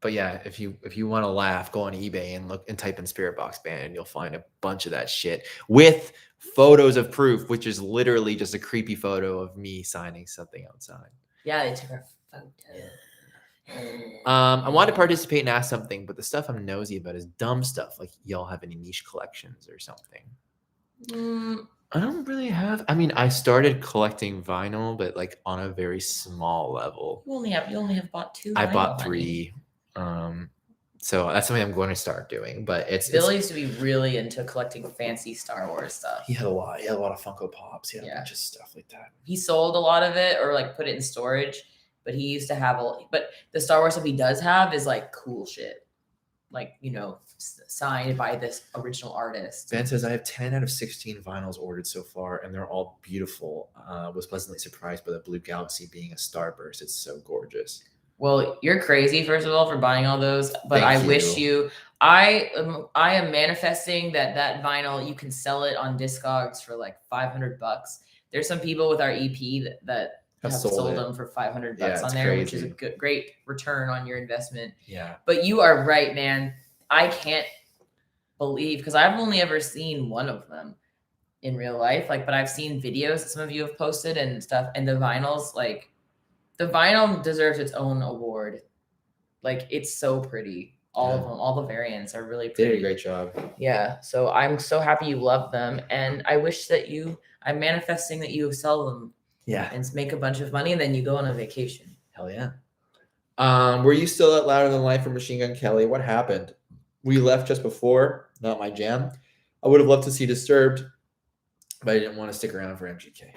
But yeah, if you want to laugh, go on eBay and look and type in Spirit Box Band, and you'll find a bunch of that shit with photos of proof, which is literally just a creepy photo of me signing something outside. Yeah, they took a photo. I want to participate and ask something, but the stuff I'm nosy about is dumb stuff. Like, y'all have any niche collections or something? I don't really have. I mean, I started collecting vinyl, but like on a very small level. You only have bought 2. I bought 3. So that's something I'm going to start doing. But Bill used to be really into collecting fancy Star Wars stuff. He had a lot. He had a lot of Funko Pops. He had a bunch of stuff like that. He sold a lot of it or like put it in storage. But he used to have but the Star Wars stuff he does have is like cool shit. Like, signed by this original artist. Ben says, I have 10 out of 16 vinyls ordered so far, and they're all beautiful. Was pleasantly surprised by the Blue Galaxy being a starburst. It's so gorgeous. Well, you're crazy, first of all, for buying all those. But I wish you, I am manifesting that vinyl, you can sell it on Discogs for like $500. There's some people with our EP that have sold them for $500 on there, crazy. Which is a great return on your investment. Yeah. But you are right, man. I can't believe, because I've only ever seen one of them in real life. But I've seen videos that some of you have posted and stuff. And the vinyls, the vinyl deserves its own award. It's so pretty. All of them, all the variants are really pretty. They did a great job. Yeah. So I'm so happy you love them. And I wish that I'm manifesting that you sell them. Yeah. And make a bunch of money, and then you go on a vacation. Hell yeah. Were you still at Louder Than Life for Machine Gun Kelly? What happened? We left just before. Not my jam. I would have loved to see Disturbed, but I didn't want to stick around for MGK.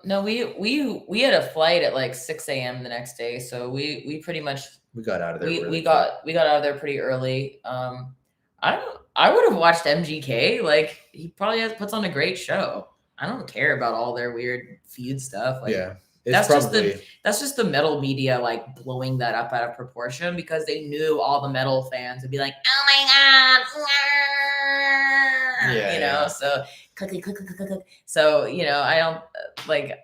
No, we had a flight at like 6 a.m. the next day, so we pretty much got out of there. We got out of there pretty early. I I would have watched MGK. Like he probably puts on a great show. I don't care about all their weird feud stuff. Like, yeah, that's just the metal media like blowing that up out of proportion because they knew all the metal fans would be like, oh my god, yeah, you know. yeah. So click. So you know, I don't like.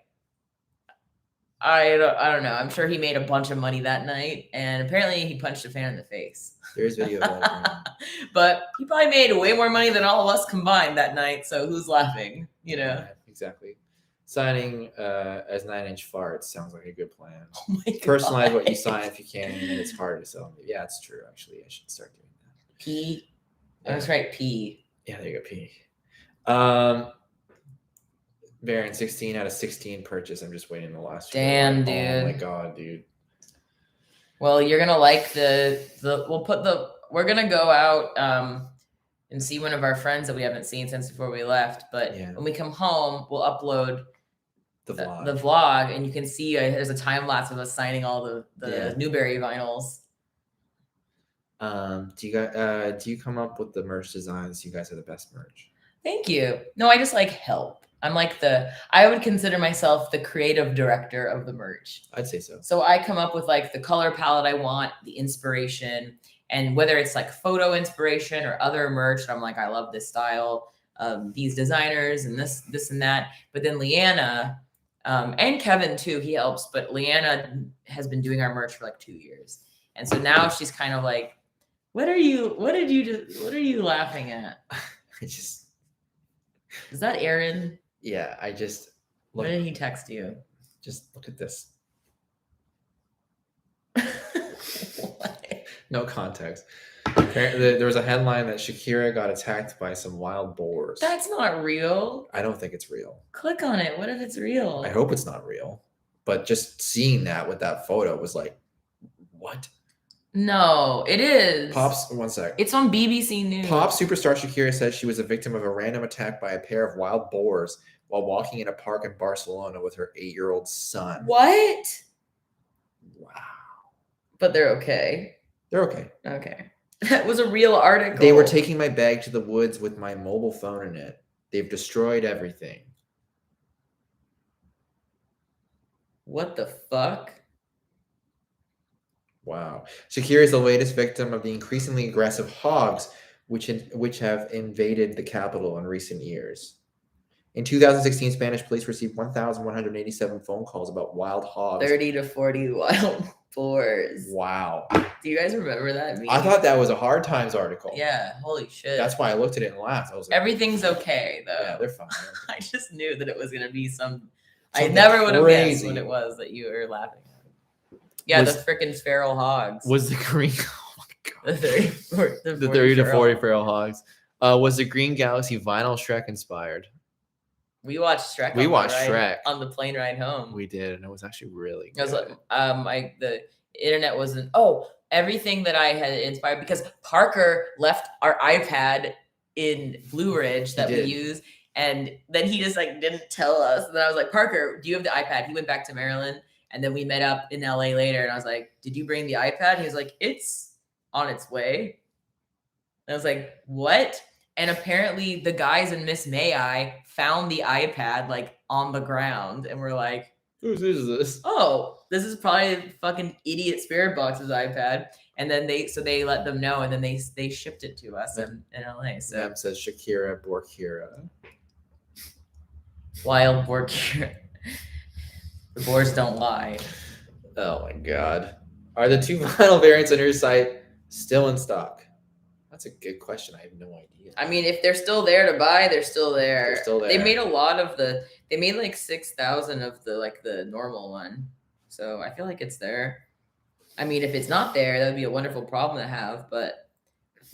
I don't know. I'm sure he made a bunch of money that night, and apparently he punched a fan in the face. There's video of that. But he probably made way more money than all of us combined that night. So who's laughing? You know, yeah, exactly. Signing as 9 Inch Farts sounds like a good plan. Oh my God. Personalize what you sign if you can, and it's hard to sell. Yeah, it's true. Actually, I should start doing that. P. I was right. P. Yeah, there you go. P. Baron 16 out of 16 purchase. I'm just waiting the last. Damn, dude. Oh my God, dude. Well, you're gonna like we're gonna go out and see one of our friends that we haven't seen since before we left. But when we come home, we'll upload the vlog, and you can see there's a time lapse of us signing all the Newberry vinyls. Do you come up with the merch designs? You guys are the best merch. Thank you. No, I just like help. I'm like I would consider myself the creative director of the merch. I'd say so. So I come up with like the color palette I want, the inspiration, and whether it's like photo inspiration or other merch, I'm like, I love this style, these designers and this and that. But then Leanna, and Kevin too, he helps, but Leanna has been doing our merch for like 2 years. And so now she's kind of like, what are you laughing at? Is that Aaron? Yeah, I just. What did he text you? Just look at this. No context. Apparently, there was a headline that Shakira got attacked by some wild boars. That's not real. I don't think it's real. Click on it. What if it's real? I hope it's not real. But just seeing that with that photo was like, what? No, it is. Pop's, one sec. It's on BBC News. Pop superstar Shakira says she was a victim of a random attack by a pair of wild boars while walking in a park in Barcelona with her 8-year-old son. What? Wow. But they're okay. They're okay. Okay. That was a real article. They were taking my bag to the woods with my mobile phone in it. They've destroyed everything. What the fuck? Wow. Shakira is the latest victim of the increasingly aggressive hogs which have invaded the capital in recent years. In 2016, Spanish police received 1,187 phone calls about wild hogs. 30 to 40 wild boars. Wow. Do you guys remember that meme? I thought that was a Hard Times article. Yeah, holy shit. That's why I looked at it and laughed. I was like, everything's okay, though. Yeah, they're fine. I just knew that it was going to be I never would have guessed what it was that you were laughing at. Yeah, the freaking feral hogs. Was the green... Oh, my God. The 30 to 40 feral hogs. Was the Green Galaxy vinyl Shrek inspired? We watched Shrek. Shrek on the plane ride home. We did, and it was actually really good. I was like, the internet wasn't. Everything that I had inspired because Parker left our iPad in Blue Ridge that we use, and then he just like didn't tell us. And then I was like, Parker, do you have the iPad? He went back to Maryland, and then we met up in LA later. And I was like, did you bring the iPad? He was like, it's on its way. And I was like, what? And apparently the guys in Miss May I found the iPad like on the ground and were like, whose is this? Oh, this is probably fucking idiot Spirit Box's iPad. And then they let them know, and then they shipped it to us in LA. So Map says Shakira Borkira. Wild Borkira. The boars don't lie. Oh my God. Are the 2 vinyl variants on your site still in stock? That's a good question. I have no idea. I mean, if they're still there to buy, they're still there. They're still there. They made a lot of they made like 6,000 of the normal one. So I feel like it's there. I mean, if it's not there, that would be a wonderful problem to have, but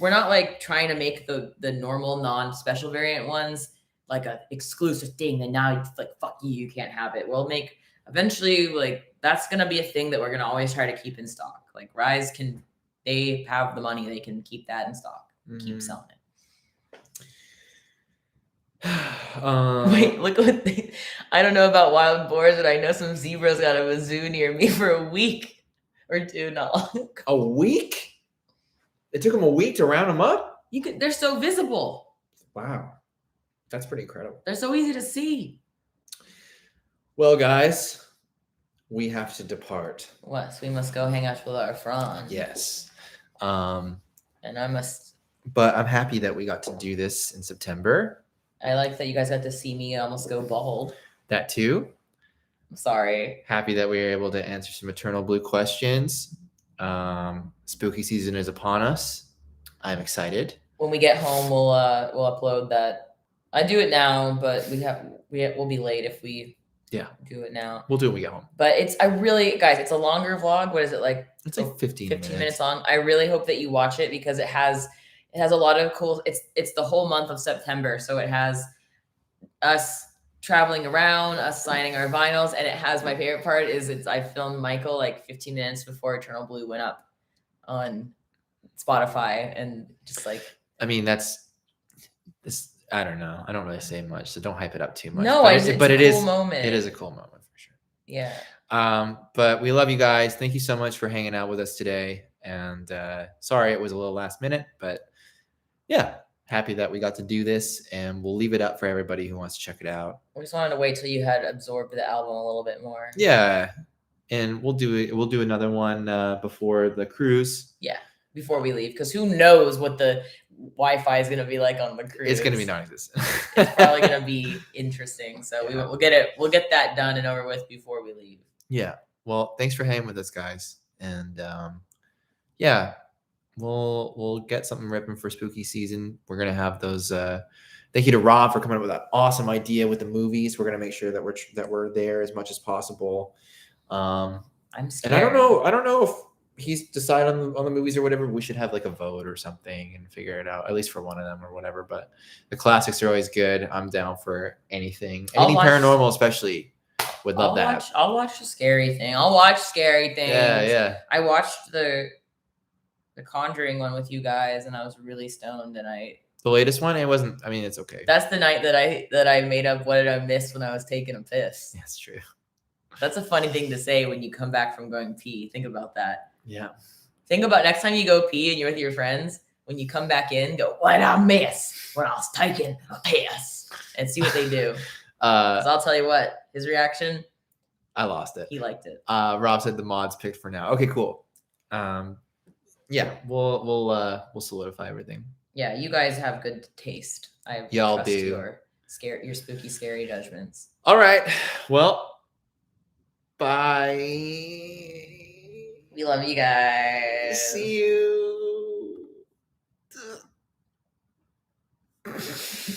we're not like trying to make the normal non-special variant ones like a exclusive thing. And now it's like, fuck you, you can't have it. We'll make eventually like, that's going to be a thing that we're going to always try to keep in stock. Like Rise they have the money, they can keep that in stock, keep selling it. Wait, look what I don't know about wild boars, but I know some zebras got a zoo near me for a week or two. Not long ago. A week? It took them a week to round them up? They're so visible. Wow. That's pretty incredible. They're so easy to see. Well, guys, we have to depart. What? So we must go hang out with our friends. Yes. And I must. But I'm happy that we got to do this in September. I like that you guys got to see me almost go bald. That too. I'm sorry. Happy that we were able to answer some Eternal Blue questions. Spooky season is upon us. I'm excited. When we get home, we'll upload that. I do it now, but we'll be late if we do it now. We'll do it when we get home. But it's a longer vlog. What is it like? It's like 15 minutes long. I really hope that you watch it because it has a lot of cool. It's the whole month of September, so it has us traveling around, us signing our vinyls, and it has my favorite part is I filmed Michael like 15 minutes before Eternal Blue went up on Spotify, and just like I mean that's this. I don't know. I don't really say much, so don't hype it up too much. No, but it's a cool moment. It is a cool moment for sure. Yeah. But we love you guys. Thank you so much for hanging out with us today. And sorry it was a little last minute, but yeah, happy that we got to do this, and we'll leave it up for everybody who wants to check it out. We just wanted to wait till you had absorbed the album a little bit more. Yeah, and we'll do another one before the cruise. Yeah, before we leave, because who knows what the Wi-Fi is going to be like on the cruise. It's going to be non-existent. It's probably going to be interesting. So we'll get that done and over with before we leave. Yeah. Well, thanks for hanging with us, guys. And yeah, we'll get something ripping for spooky season. We're going to have those thank you to Rob for coming up with that awesome idea with the movies. We're going to make sure that we're there as much as possible. I'm scared. And I don't know if he's decided on the movies or whatever. We should have like a vote or something and figure it out, at least for one of them or whatever. But the classics are always good. I'm down for anything paranormal, especially. Would love that. I'll watch the scary thing. I'll watch scary things. Yeah. I watched the Conjuring one with you guys, and I was really stoned. And the latest one, it wasn't. I mean, it's okay. That's the night that I made up. What did I miss when I was taking a piss? That's true. That's a funny thing to say when you come back from going pee. Think about that. Yeah. Think about next time you go pee and you're with your friends. When you come back in, go, what did I miss when I was taking a piss? And see what they do. 'Cause I'll tell you what, his reaction. I lost it. He liked it. Rob said the mod's picked for now. Okay, cool. Yeah, we'll solidify everything. Yeah, you guys have good taste. Y'all do. Your spooky, scary judgments. All right. Well, bye. We love you guys. See you.